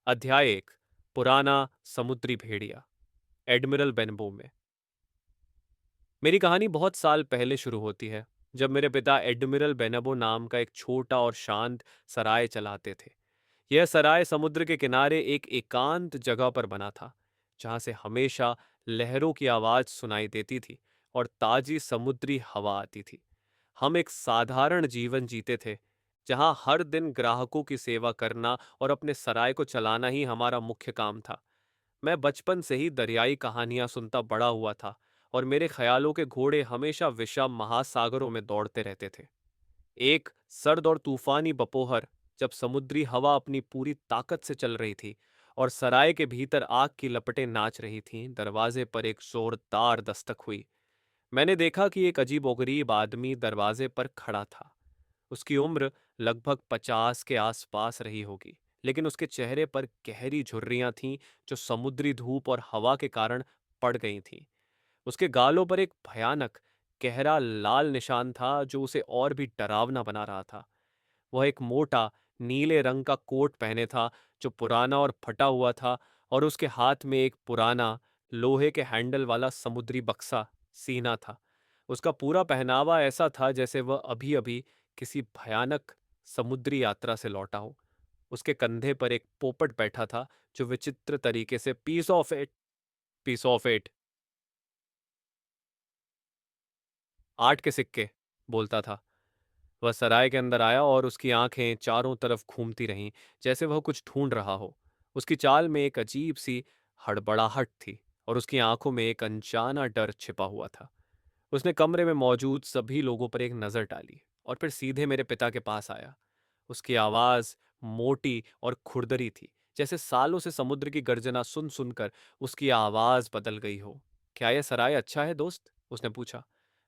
अध्याय 1। पुराना समुद्री भेड़िया। एडमिरल बेनबो में। मेरी कहानी बहुत साल पहले शुरू होती है, जब मेरे पिता एडमिरल बेनबो नाम का एक छोटा और शांत सराय चलाते थे। यह सराय समुद्र के किनारे एक एकांत जगह पर बना था, जहां से हमेशा लहरों की आवाज सुनाई देती थी और ताजी समुद्री हवा आती थी। हम एक साधारण जीवन जीते थे, जहां हर दिन ग्राहकों की सेवा करना और अपने सराय को चलाना ही हमारा मुख्य काम था। मैं बचपन से ही दरियाई कहानियां सुनता बड़ा हुआ था और मेरे ख्यालों के घोड़े हमेशा विशाल महासागरों में दौड़ते रहते थे। एक सर्द और तूफानी बपोहर, जब समुद्री हवा अपनी पूरी ताकत से चल रही थी और सराय के भीतर आग की लपटें नाच रही थीं, दरवाजे पर एक जोरदार दस्तक हुई। मैंने देखा कि एक अजीबोगरीब आदमी दरवाजे पर खड़ा था। उसकी उम्र लगभग 50 के आसपास रही होगी, लेकिन उसके चेहरे पर गहरी झुर्रियां थीं, जो समुद्री धूप और हवा के कारण पड़ गई थीं। उसके गालों पर एक भयानक गहरा लाल निशान था, जो उसे और भी डरावना बना रहा था। वह एक मोटा नीले रंग का कोट पहने था, जो पुराना और फटा हुआ था, और उसके हाथ में एक पुराना लोहे के हैंडल वाला समुद्री बक्सा सीना था। उसका पूरा पहनावा ऐसा था जैसे वह अभी अभी किसी भयानक समुद्री यात्रा से लौटा हो। उसके कंधे पर एक पोपट बैठा था, जो विचित्र तरीके से पीस ऑफ इट, 8 के सिक्के बोलता था। वह सराय के अंदर आया और उसकी आंखें चारों तरफ घूमती रहीं, जैसे वह कुछ ढूंढ रहा हो। उसकी चाल में एक अजीब सी हड़बड़ाहट थी और उसकी आंखों में एक अनजाना डर छिपा हुआ था। उसने कमरे में मौजूद सभी लोगों पर एक नज़र डाली और फिर सीधे मेरे पिता के पास आया। उसकी आवाज़ मोटी और खुरदरी थी, जैसे सालों से समुद्र की गर्जना सुन सुनकर उसकी आवाज़ बदल गई हो। क्या यह सराय अच्छा है, दोस्त? उसने पूछा।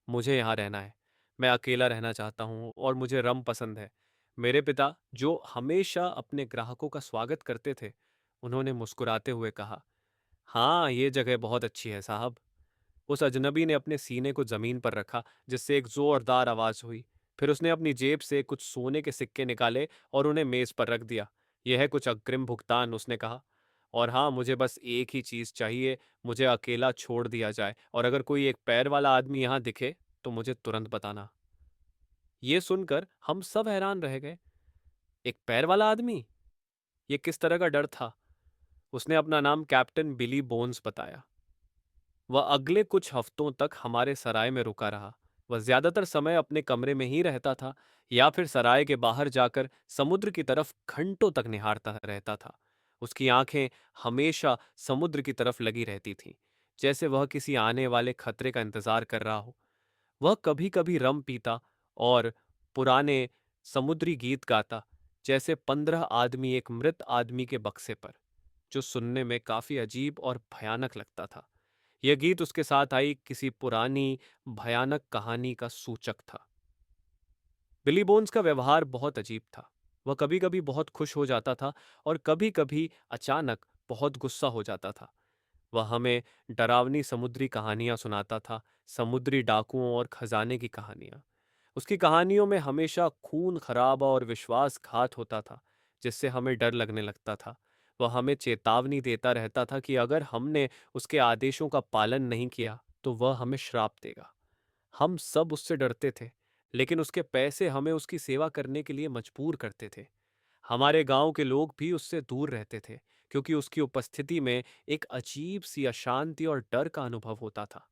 मुझे यहाँ रहना है। मैं अकेला रहना चाहता हूँ और मुझे रम पसंद है। मेरे पिता, जो हमेशा अपने ग्राहकों का स्वागत करते थे, उन्होंने मुस्कुराते हुए कहा, हाँ, ये जगह बहुत अच्छी है साहब। उस अजनबी ने अपने सीने को जमीन पर रखा, जिससे एक जोरदार आवाज हुई। फिर उसने अपनी जेब से कुछ सोने के सिक्के निकाले और उन्हें मेज पर रख दिया। यह है कुछ अग्रिम भुगतान, उसने कहा। और हाँ, मुझे बस एक ही चीज चाहिए, मुझे अकेला छोड़ दिया जाए, और अगर कोई एक पैर वाला आदमी यहाँ दिखे तो मुझे तुरंत बताना। ये सुनकर हम सब हैरान रह गए। एक पैर वाला आदमी? ये किस तरह का डर था? उसने अपना नाम कैप्टन बिली बोन्स बताया। वह अगले कुछ हफ्तों तक हमारे सराय में रुका रहा। वह ज्यादातर समय अपने कमरे में ही रहता था, या फिर सराय के बाहर जाकर समुद्र की तरफ घंटों तक निहारता रहता था। उसकी आंखें हमेशा समुद्र की तरफ लगी रहती थीं, जैसे वह किसी आने वाले खतरे का इंतजार कर रहा हो। वह कभी कभी रम पीता और पुराने समुद्री गीत गाता, जैसे 15 आदमी एक मृत आदमी के बक्से पर, जो सुनने में काफी अजीब और भयानक लगता था। यह गीत उसके साथ आई किसी पुरानी भयानक कहानी का सूचक था। बिली बोन्स का व्यवहार बहुत अजीब था। वह कभी कभी बहुत खुश हो जाता था और कभी कभी अचानक बहुत गुस्सा हो जाता था। वह हमें डरावनी समुद्री कहानियां सुनाता था, समुद्री डाकुओं और खजाने की कहानियां। उसकी कहानियों में हमेशा खून खराबा और विश्वासघात होता था, जिससे हमें डर लगने लगता था। वह हमें चेतावनी देता रहता था कि अगर हमने उसके आदेशों का पालन नहीं किया तो वह हमें श्राप देगा। हम सब उससे डरते थे, लेकिन उसके पैसे हमें उसकी सेवा करने के लिए मजबूर करते थे। हमारे गांव के लोग भी उससे दूर रहते थे, क्योंकि उसकी उपस्थिति में एक अजीब सी अशांति और डर का अनुभव होता था।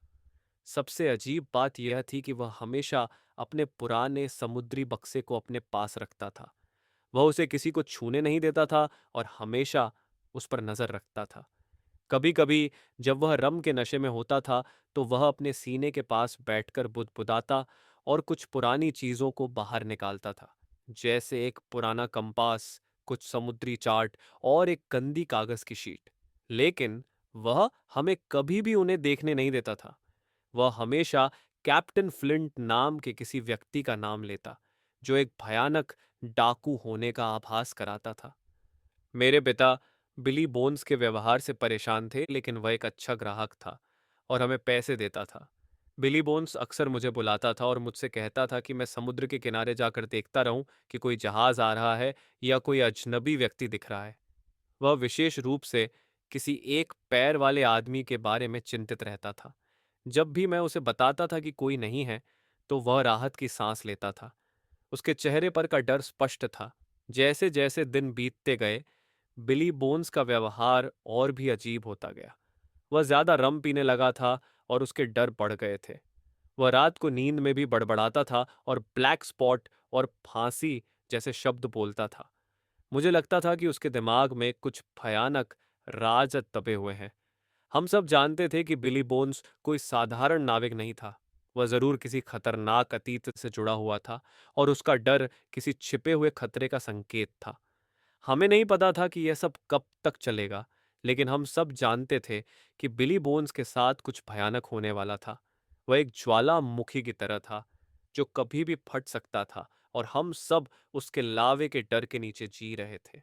सबसे अजीब बात यह थी कि वह हमेशा अपने पुराने समुद्री बक्से को अपने पास रखता था। वह उसे किसी को छूने नहीं देता था और हमेशा उस पर नजर रखता था। कभी कभी जब वह रम के नशे में होता था, तो वह अपने सीने के पास बैठकर बुदबुदाता और कुछ पुरानी चीजों को बाहर निकालता था, जैसे एक पुराना कंपास, कुछ समुद्री चार्ट और एक गंदी कागज की शीट। लेकिन वह हमें कभी भी उन्हें देखने नहीं देता था। वह हमेशा कैप्टन फ्लिंट नाम के किसी व्यक्ति का नाम लेता, जो एक भयानक डाकू होने का आभास कराता था। मेरे पिता बिली बोन्स के व्यवहार से परेशान थे, लेकिन वह एक अच्छा ग्राहक था और हमें पैसे देता था। बिली बोन्स अक्सर मुझे बुलाता था और मुझसे कहता था कि मैं समुद्र के किनारे जाकर देखता रहूं कि कोई जहाज आ रहा है या कोई अजनबी व्यक्ति दिख रहा है। वह विशेष रूप से किसी एक पैर वाले आदमी के बारे में चिंतित रहता था। जब भी मैं उसे बताता था कि कोई नहीं है, तो वह राहत की सांस लेता था। उसके चेहरे पर का डर स्पष्ट था। जैसे जैसे दिन बीतते गए, बिली बोन्स का व्यवहार और भी अजीब होता गया। वह ज्यादा रम पीने लगा था और उसके डर बढ़ गए थे। वह रात को नींद में भी बड़बड़ाता था और ब्लैक स्पॉट और फांसी जैसे शब्द बोलता था। मुझे लगता था कि उसके दिमाग में कुछ भयानक राज दबे हुए हैं। हम सब जानते थे कि बिली बोन्स कोई साधारण नाविक नहीं था। वह जरूर किसी खतरनाक अतीत से जुड़ा हुआ था और उसका डर किसी छिपे हुए खतरे का संकेत था। हमें नहीं पता था कि यह सब कब तक चलेगा, लेकिन हम सब जानते थे कि बिली बोन्स के साथ कुछ भयानक होने वाला था। वह एक ज्वालामुखी की तरह था, जो कभी भी फट सकता था, और हम सब उसके लावे के डर के नीचे जी रहे थे।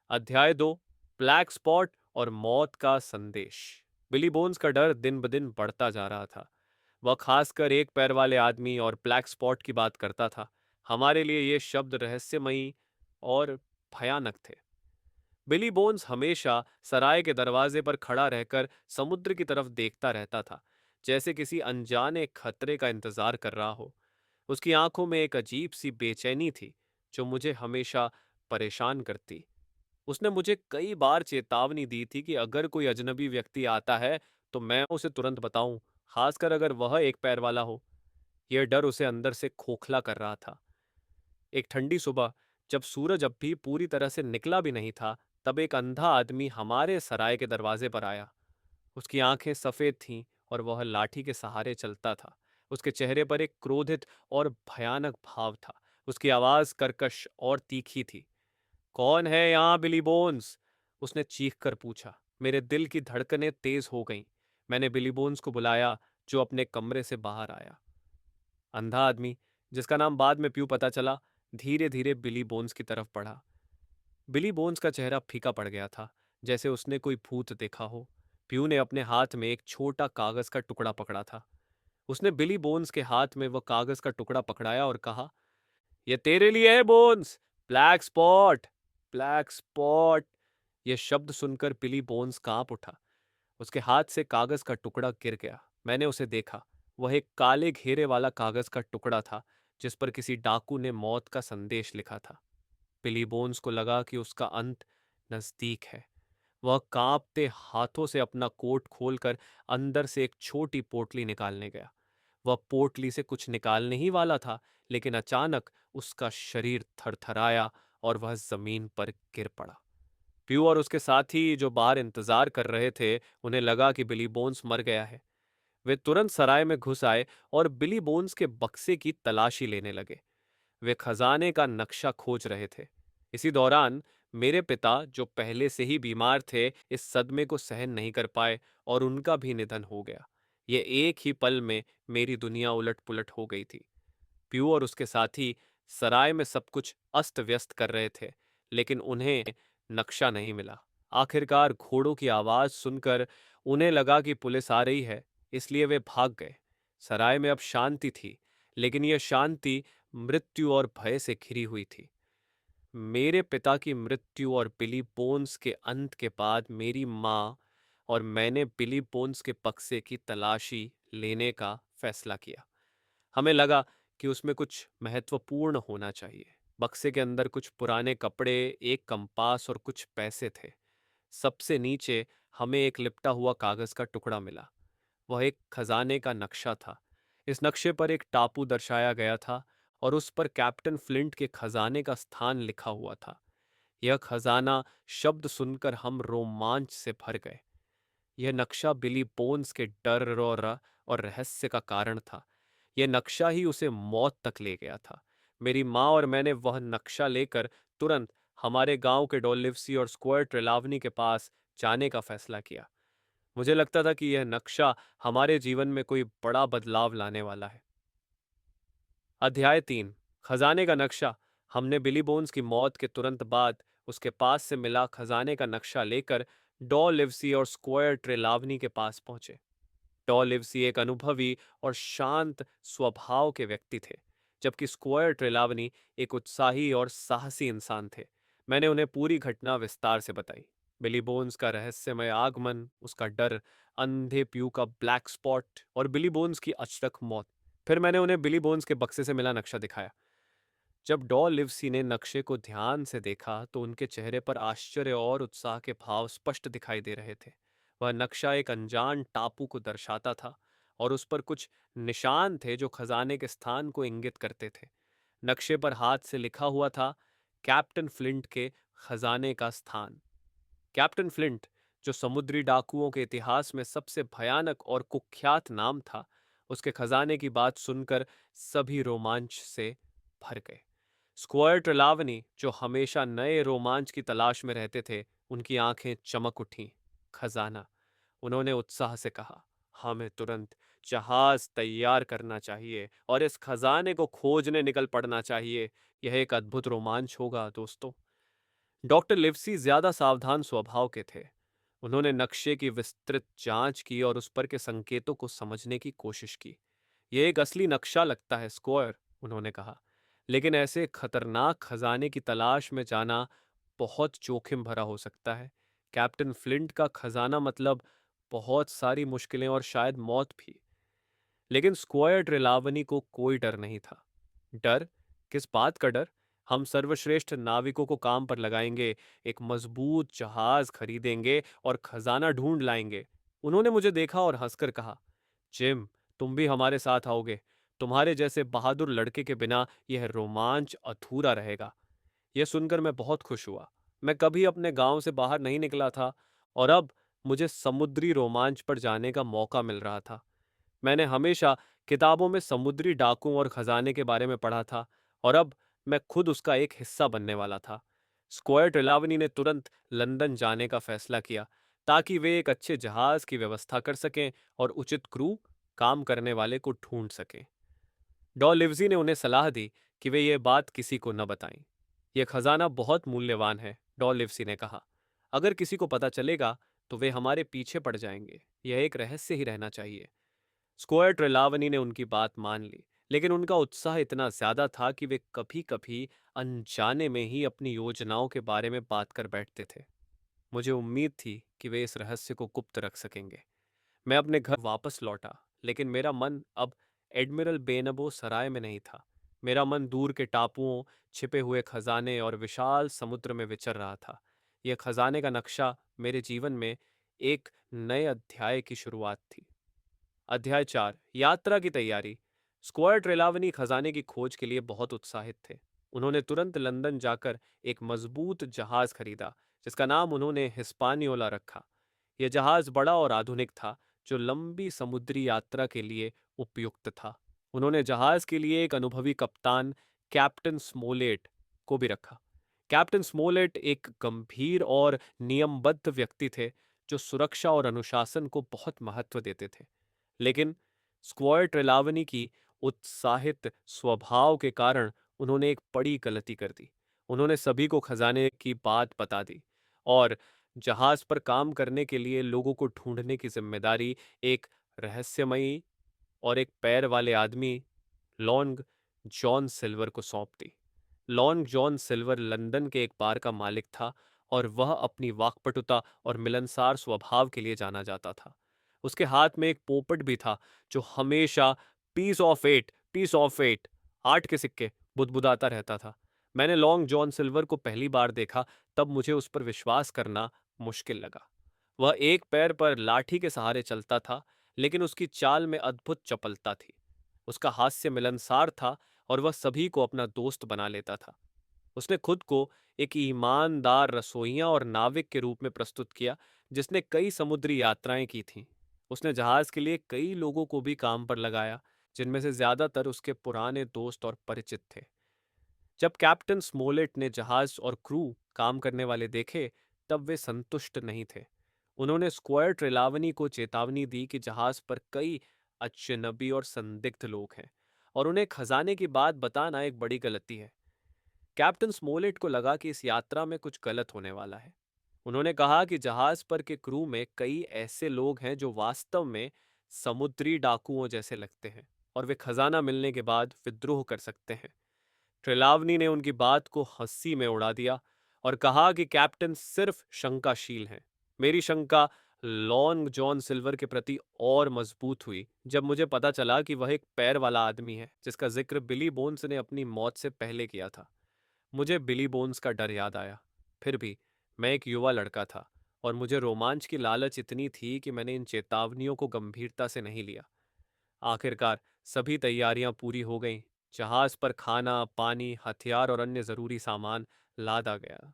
अध्याय 2, ब्लैक स्पॉट और मौत का संदेश। बिली बोन्स का डर दिन ब दिन बढ़ता जा रहा था। वह खासकर एक पैर वाले आदमी और ब्लैक स्पॉट की बात करता था। हमारे लिए ये शब्द रहस्यमयी और भयानक थे। बिली बोन्स हमेशा सराय के दरवाजे पर खड़ा रहकर समुद्र की तरफ देखता रहता था, जैसे किसी अनजाने खतरे का इंतजार कर रहा हो। उसकी आंखों में एक अजीब सी बेचैनी थी, जो मुझे हमेशा परेशान करती। उसने मुझे कई बार चेतावनी दी थी कि अगर कोई अजनबी व्यक्ति आता है, तो मैं उसे तुरंत बताऊं, खासकर अगर वह एक पैर वाला हो। यह डर उसे अंदर से खोखला कर रहा था। एक ठंडी सुबह, जब सूरज अब भी पूरी तरह से निकला भी नहीं था, तब एक अंधा आदमी हमारे सराय के दरवाजे पर आया। उसकी आंखें सफेद थीं और वह लाठी के सहारे चलता था। उसके चेहरे पर एक क्रोधित और भयानक भाव था। उसकी आवाज कर्कश और तीखी थी। कौन है यहाँ, बिली बोन्स? उसने चीख कर पूछा। मेरे दिल की धड़कनें तेज हो गईं। मैंने बिली बोन्स को बुलाया, जो अपने कमरे से बाहर आया। अंधा आदमी, जिसका नाम बाद में प्यू पता चला, धीरे धीरे बिली बोन्स की तरफ बढ़ा। बिली बोन्स का चेहरा फीका पड़ गया था, जैसे उसने कोई भूत देखा हो। प्यू ने अपने हाथ में एक छोटा कागज का टुकड़ा पकड़ा था। उसने बिली बोन्स के हाथ में वह कागज का टुकड़ा पकड़ाया और कहा, यह तेरे लिए है bones. Black spot, black spot. यह शब्द सुनकर बिली बोन्स कांप उठा। उसके हाथ से कागज का टुकड़ा गिर गया। मैंने उसे देखा। वह एक काले घेरे वाला कागज का टुकड़ा था, जिस पर किसी डाकू ने मौत का संदेश लिखा था। बिली बोन्स को लगा कि उसका अंत नजदीक है। वह कांपते हाथों से अपना कोट खोलकर अंदर से एक छोटी पोटली निकालने गया। वह पोटली से कुछ निकालने ही वाला था, लेकिन अचानक उसका शरीर थरथराया और वह जमीन पर गिर पड़ा। प्यू और उसके साथी जो बाहर इंतजार कर रहे थे, उन्हें लगा कि बिली बोन्स मर गया है। वे तुरंत सराय में घुस आए और बिली बोन्स के बक्से की तलाशी लेने लगे। वे खजाने का नक्शा खोज रहे थे। इसी दौरान मेरे पिता, जो पहले से ही बीमार थे, इस सदमे को सहन नहीं कर पाए और उनका भी निधन हो गया। ये एक ही पल में मेरी दुनिया उलट पुलट हो गई थी। प्यू और उसके साथी सराय में सब कुछ अस्त व्यस्त कर रहे थे, लेकिन उन्हें नक्शा नहीं मिला। आखिरकार घोड़ों की आवाज सुनकर उन्हें लगा कि पुलिस आ रही है, इसलिए वे भाग गए। सराय में अब शांति थी, लेकिन यह शांति मृत्यु और भय से घिरी हुई थी। मेरे पिता की मृत्यु और बिली बोन्स के अंत के बाद मेरी माँ और मैंने बिली बोन्स के बक्से की तलाशी लेने का फैसला किया। हमें लगा कि उसमें कुछ महत्वपूर्ण होना चाहिए। बक्से के अंदर कुछ पुराने कपड़े, एक कंपास और कुछ पैसे थे। सबसे नीचे हमें एक लिपटा हुआ कागज का टुकड़ा मिला। वह एक खजाने का नक्शा था। इस नक्शे पर एक टापू दर्शाया गया था और उस पर कैप्टन फ्लिंट के खजाने का स्थान लिखा हुआ था। यह खजाना शब्द सुनकर हम रोमांच से भर गए। यह नक्शा बिली बोन्स के डर और रहस्य का कारण था। यह नक्शा ही उसे मौत तक ले गया था। मेरी माँ और मैंने वह नक्शा लेकर तुरंत हमारे गांव के डॉलिवसी और स्क्वायर ट्रेलावनी के पास जाने का फैसला किया। मुझे लगता था कि यह नक्शा हमारे जीवन में कोई बड़ा बदलाव लाने वाला है। अध्याय 3, खजाने का नक्शा। हमने बिली बोन्स की मौत के तुरंत बाद उसके पास से मिला खजाने का नक्शा लेकर डॉ लिवसी और स्क्वायर ट्रेलावनी के पास पहुंचे। डॉ लिवसी एक अनुभवी और शांत स्वभाव के व्यक्ति थे, जबकि स्क्वायर ट्रेलावनी एक उत्साही और साहसी इंसान थे। मैंने उन्हें पूरी घटना विस्तार से बताई। बिली बोन्स का रहस्यमय आगमन, उसका डर, अंधे प्यू का ब्लैक स्पॉट और बिली बोन्स की अचानक मौत। फिर मैंने उन्हें बिली बोन्स के बक्से से मिला नक्शा दिखाया। जब डॉ लिवसी ने नक्शे को ध्यान से देखा तो उनके चेहरे पर आश्चर्य और उत्साह के भाव स्पष्ट दिखाई दे रहे थे। वह नक्शा एक अनजान टापू को दर्शाता था और उस पर कुछ निशान थे जो खजाने के स्थान को इंगित करते थे। नक्शे पर हाथ से लिखा हुआ था, कैप्टन फ्लिंट के खजाने का स्थान। कैप्टन फ्लिंट, जो समुद्री डाकुओं के इतिहास में सबसे भयानक और कुख्यात नाम था, उसके खजाने की बात सुनकर सभी रोमांच से भर गए। स्क्वायर ट्रेलावनी, जो हमेशा नए रोमांच की तलाश में रहते थे, उनकी आंखें चमक उठीं। खजाना, उन्होंने उत्साह से कहा, हमें तुरंत जहाज तैयार करना चाहिए और इस खजाने को खोजने निकल पड़ना चाहिए। यह एक अद्भुत रोमांच होगा दोस्तों। डॉक्टर लिवसी ज्यादा सावधान स्वभाव के थे। उन्होंने नक्शे की विस्तृत जांच की और उस पर के संकेतों को समझने की कोशिश की। यह एक असली नक्शा लगता है स्क्वायर, उन्होंने कहा, लेकिन ऐसे खतरनाक खजाने की तलाश में जाना बहुत जोखिम भरा हो सकता है। कैप्टन फ्लिंट का खजाना मतलब बहुत सारी मुश्किलें और शायद मौत भी। लेकिन स्क्वायर ट्रेलावनी को कोई डर नहीं था। डर? किस बात का डर? हम सर्वश्रेष्ठ नाविकों को काम पर लगाएंगे, एक मजबूत जहाज खरीदेंगे और खजाना ढूंढ लाएंगे। उन्होंने मुझे देखा और हंसकर कहा, जिम, तुम भी हमारे साथ आओगे। तुम्हारे जैसे बहादुर लड़के के बिना यह रोमांच अधूरा रहेगा। यह सुनकर मैं बहुत खुश हुआ। मैं कभी अपने गांव से बाहर नहीं निकला था और अब मुझे समुद्री रोमांच पर जाने का मौका मिल रहा था। मैंने हमेशा किताबों में समुद्री डाकुओं और खजाने के बारे में पढ़ा था और अब मैं खुद उसका एक हिस्सा बनने वाला था। स्क्वायर ट्रेलावनी ने तुरंत लंदन जाने का फैसला किया ताकि वे एक अच्छे जहाज की व्यवस्था कर सकें और उचित क्रू, काम करने वाले को ढूंढ सकें। डॉ लिवजी ने उन्हें सलाह दी कि वे ये बात किसी को न बताएं। यह खजाना बहुत मूल्यवान है, डॉ लिवसी ने कहा। अगर किसी को पता चलेगा तो वे हमारे पीछे पड़ जाएंगे। यह एक रहस्य ही रहना चाहिए। स्क्वायर ट्रेलावनी ने उनकी बात मान ली, लेकिन उनका उत्साह इतना ज्यादा था कि वे कभी कभी अनजाने में ही अपनी योजनाओं के बारे में बात कर बैठते थे। मुझे उम्मीद थी कि वे इस रहस्य को गुप्त रख सकेंगे। मैं अपने घर वापस लौटा, लेकिन मेरा मन अब एडमिरल बेनबो सराय में नहीं था। मेरा मन दूर के टापुओं, छिपे हुए खजाने और विशाल समुद्र में विचर रहा था। यह खजाने का नक्शा मेरे जीवन में एक नए अध्याय की शुरुआत थी। अध्याय 4, यात्रा की तैयारी। स्क्वायर ट्रेलावनी खजाने की खोज के लिए बहुत उत्साहित थे। उन्होंने तुरंत लंदन जाकर एक मजबूत जहाज खरीदा, जिसका नाम उन्होंने हिस्पानियोला रखा। यह जहाज बड़ा और आधुनिक था, जो लंबी समुद्री यात्रा के लिए उपयुक्त था। उन्होंने जहाज के लिए एक अनुभवी कप्तान, कैप्टन स्मोलेट, को भी रखा। कैप्टन स्मोलेट एक गंभीर और नियमबद्ध व्यक्ति थे, जो सुरक्षा और अनुशासन को बहुत महत्व देते थे। लेकिन स्क्वायर ट्रेलावनी की उत्साहित स्वभाव के कारण उन्होंने एक बड़ी गलती कर दी। उन्होंने सभी को खजाने की बात बता दी और जहाज पर काम करने के लिए लोगों को ढूंढने की जिम्मेदारी एक रहस्यमयी और एक पैर वाले आदमी, लॉन्ग जॉन सिल्वर, को सौंप दी। लॉन्ग जॉन सिल्वर लंदन के एक बार का मालिक था और वह अपनी वाकपटुता और मिलनसार स्वभाव के लिए जाना जाता था। उसके हाथ में एक पोपट भी था जो हमेशा piece of eight, piece of eight, 8 के सिक्के, बुदबुदाता रहता था। मैंने लॉन्ग जॉन सिल्वर को पहली बार देखा तब मुझे उस पर विश्वास करना मुश्किल लगा। वह एक पैर पर लाठी के सहारे चलता था, लेकिन उसकी चाल में अद्भुत चपलता थी। उसका हास्य मिलनसार था और वह सभी को अपना दोस्त बना लेता था। उसने खुद को एक ईमानदार रसोइया और नाविक के रूप में प्रस्तुत किया, जिसने कई समुद्री यात्राएं की थीं। उसने जहाज के लिए कई लोगों को भी काम पर लगाया, जिनमें से ज्यादातर उसके पुराने दोस्त और परिचित थे। जब कैप्टन स्मोलेट ने जहाज और क्रू, काम करने वाले, देखे, तब वे संतुष्ट नहीं थे। उन्होंने स्क्वायर ट्रेलावनी को चेतावनी दी कि जहाज पर कई अजनबी और संदिग्ध लोग हैं और उन्हें खजाने की बात बताना एक बड़ी गलती है। कैप्टन स्मोलेट को लगा कि इस यात्रा में कुछ गलत होने वाला है। उन्होंने कहा कि जहाज पर के क्रू में कई ऐसे लोग हैं जो वास्तव में समुद्री डाकुओं जैसे लगते हैं और वे खजाना मिलने के बाद विद्रोह कर सकते हैं। ट्रेलावनी ने उनकी बात को हंसी में उड़ा दिया और कहा कि कैप्टन सिर्फ शंकाशील हैं। मेरी शंका लॉन्ग जॉन सिल्वर के प्रति और मजबूत हुई जब मुझे पता चला कि वह एक पैर वाला आदमी है जिसका जिक्र बिली बोन्स ने अपनी मौत से पहले किया था। मुझे बिली बोन्स का डर याद आया। फिर भी मैं एक युवा लड़का था और मुझे रोमांच की लालच इतनी थी कि मैंने इन चेतावनियों को गंभीरता से नहीं लिया। आखिरकार सभी तैयारियां पूरी हो गईं। जहाज पर खाना, पानी, हथियार और अन्य जरूरी सामान लादा गया।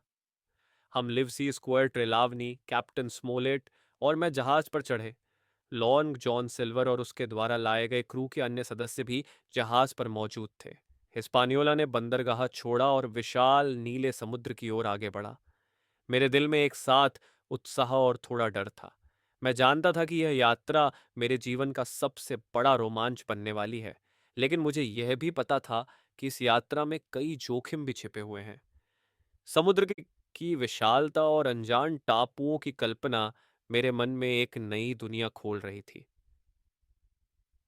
हम लिवसी, स्क्वायर ट्रेलावनी, कैप्टन स्मोलेट और मैं जहाज पर चढ़े। लॉन्ग जॉन सिल्वर और उसके द्वारा लाए गए क्रू के अन्य सदस्य भी जहाज पर मौजूद थे। हिस्पानियोला ने बंदरगाह छोड़ा और विशाल नीले समुद्र की ओर आगे बढ़ा। मेरे दिल में एक साथ उत्साह और थोड़ा डर था। मैं जानता था कि यह यात्रा मेरे जीवन का सबसे बड़ा रोमांच बनने वाली है, लेकिन मुझे यह भी पता था कि इस यात्रा में कई जोखिम भी छिपे हुए हैं। समुद्र की विशालता और अनजान टापुओं की कल्पना मेरे मन में एक नई दुनिया खोल रही थी।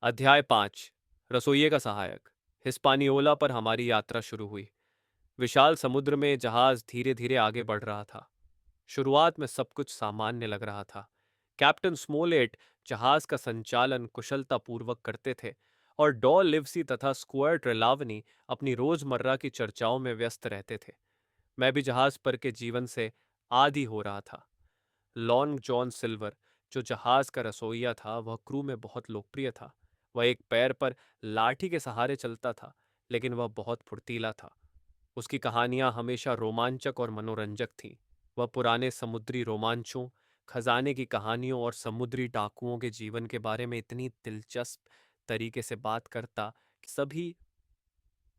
अध्याय 5। रसोइये का सहायक। हिस्पानियोला पर हमारी यात्रा शुरू हुई। विशाल समुद्र में जहाज धीरे धीरे आगे बढ़ रहा था। शुरुआत में सब कुछ सामान्य लग रहा था। कैप्टन स्मोलेट जहाज का संचालन कुशलतापूर्वक करते थे और डॉ लिवसी तथा स्क्वायर ट्रेलावनी अपनी रोजमर्रा की चर्चाओं में व्यस्त रहते थे। मैं भी जहाज पर के जीवन से आदी हो रहा था। लॉन्ग जॉन सिल्वर, जो जहाज का रसोइया था, वह क्रू में बहुत लोकप्रिय था। वह एक पैर पर लाठी के सहारे चलता था, लेकिन वह बहुत फुर्तीला था। उसकी कहानियां हमेशा रोमांचक और मनोरंजक थीं। वह पुराने समुद्री रोमांचों, खजाने की कहानियों और समुद्री डाकुओं के जीवन के बारे में इतनी दिलचस्प तरीके से बात करता कि सभी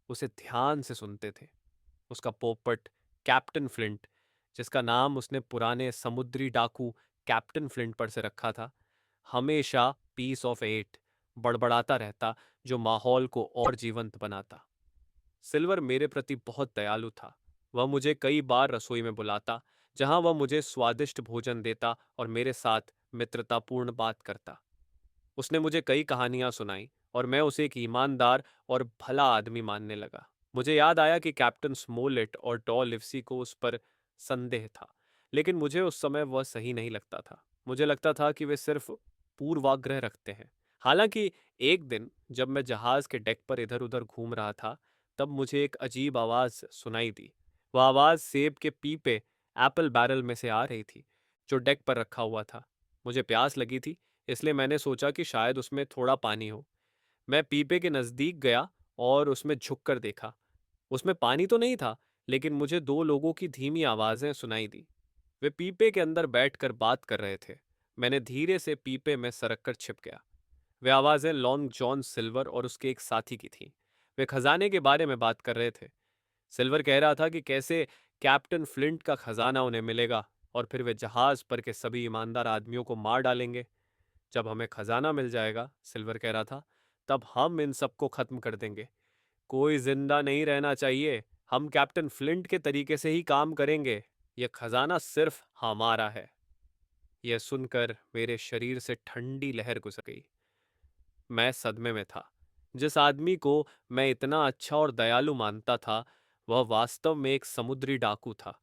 उसे ध्यान से सुनते थे। उसका पोपट कैप्टन फ्लिंट, जिसका नाम उसने पुराने समुद्री डाकू कैप्टन फ्लिंट पर से रखा था, हमेशा पीस ऑफ एट बड़बड़ाता रहता, जो माहौल को और जीवंत बनाता। सिल्वर मेरे प्रति बहुत दयालु था। वह मुझे कई बार रसोई में बुलाता, जहां वह मुझे स्वादिष्ट भोजन देता और मेरे साथ मित्रतापूर्ण बात करता। उसने मुझे कई कहानियां सुनाई और मैं उसे एक ईमानदार और भला आदमी मानने लगा। मुझे याद आया कि कैप्टन स्मोलेट और डॉ लिवसी को उस पर संदेह था, लेकिन मुझे उस समय वह सही नहीं लगता था। मुझे लगता था कि वे सिर्फ पूर्वाग्रह रखते हैं। हालांकि एक दिन जब मैं जहाज के डेक पर इधर उधर घूम रहा था, तब मुझे एक अजीब आवाज सुनाई दी। वह आवाज सेब के पीपे एप्पल बैरल में से आ रही थी, जो डेक पर रखा हुआ था। मुझे प्यास लगी थी, इसलिए मैंने सोचा कि शायद उसमें थोड़ा पानी हो। मैं पीपे के नजदीक गया और उसमें झुककर देखा। उसमें पानी तो नहीं था, लेकिन मुझे दो लोगों की धीमी आवाजें सुनाई दी। वे पीपे के अंदर बैठकर बात कर रहे थे। मैंने धीरे से पीपे में सरक कर छिप गया। वे आवाजें लॉन्ग जॉन सिल्वर और उसके एक साथी की थीं। वे खजाने के बारे में बात कर रहे थे। सिल्वर कह रहा था कि कैसे कैप्टन फ्लिंट का खजाना उन्हें मिलेगा और फिर वे जहाज पर के सभी ईमानदार आदमियों को मार डालेंगे। जब हमें खजाना मिल जाएगा, सिल्वर कह रहा था, तब हम इन सबको खत्म कर देंगे। कोई जिंदा नहीं रहना चाहिए। हम कैप्टन फ्लिंट के तरीके से ही काम करेंगे। यह खजाना सिर्फ हमारा है। यह सुनकर मेरे शरीर से ठंडी लहर गुजर गई। मैं सदमे में था। जिस आदमी को मैं इतना अच्छा और दयालु मानता था, वह वास्तव में एक समुद्री डाकू था।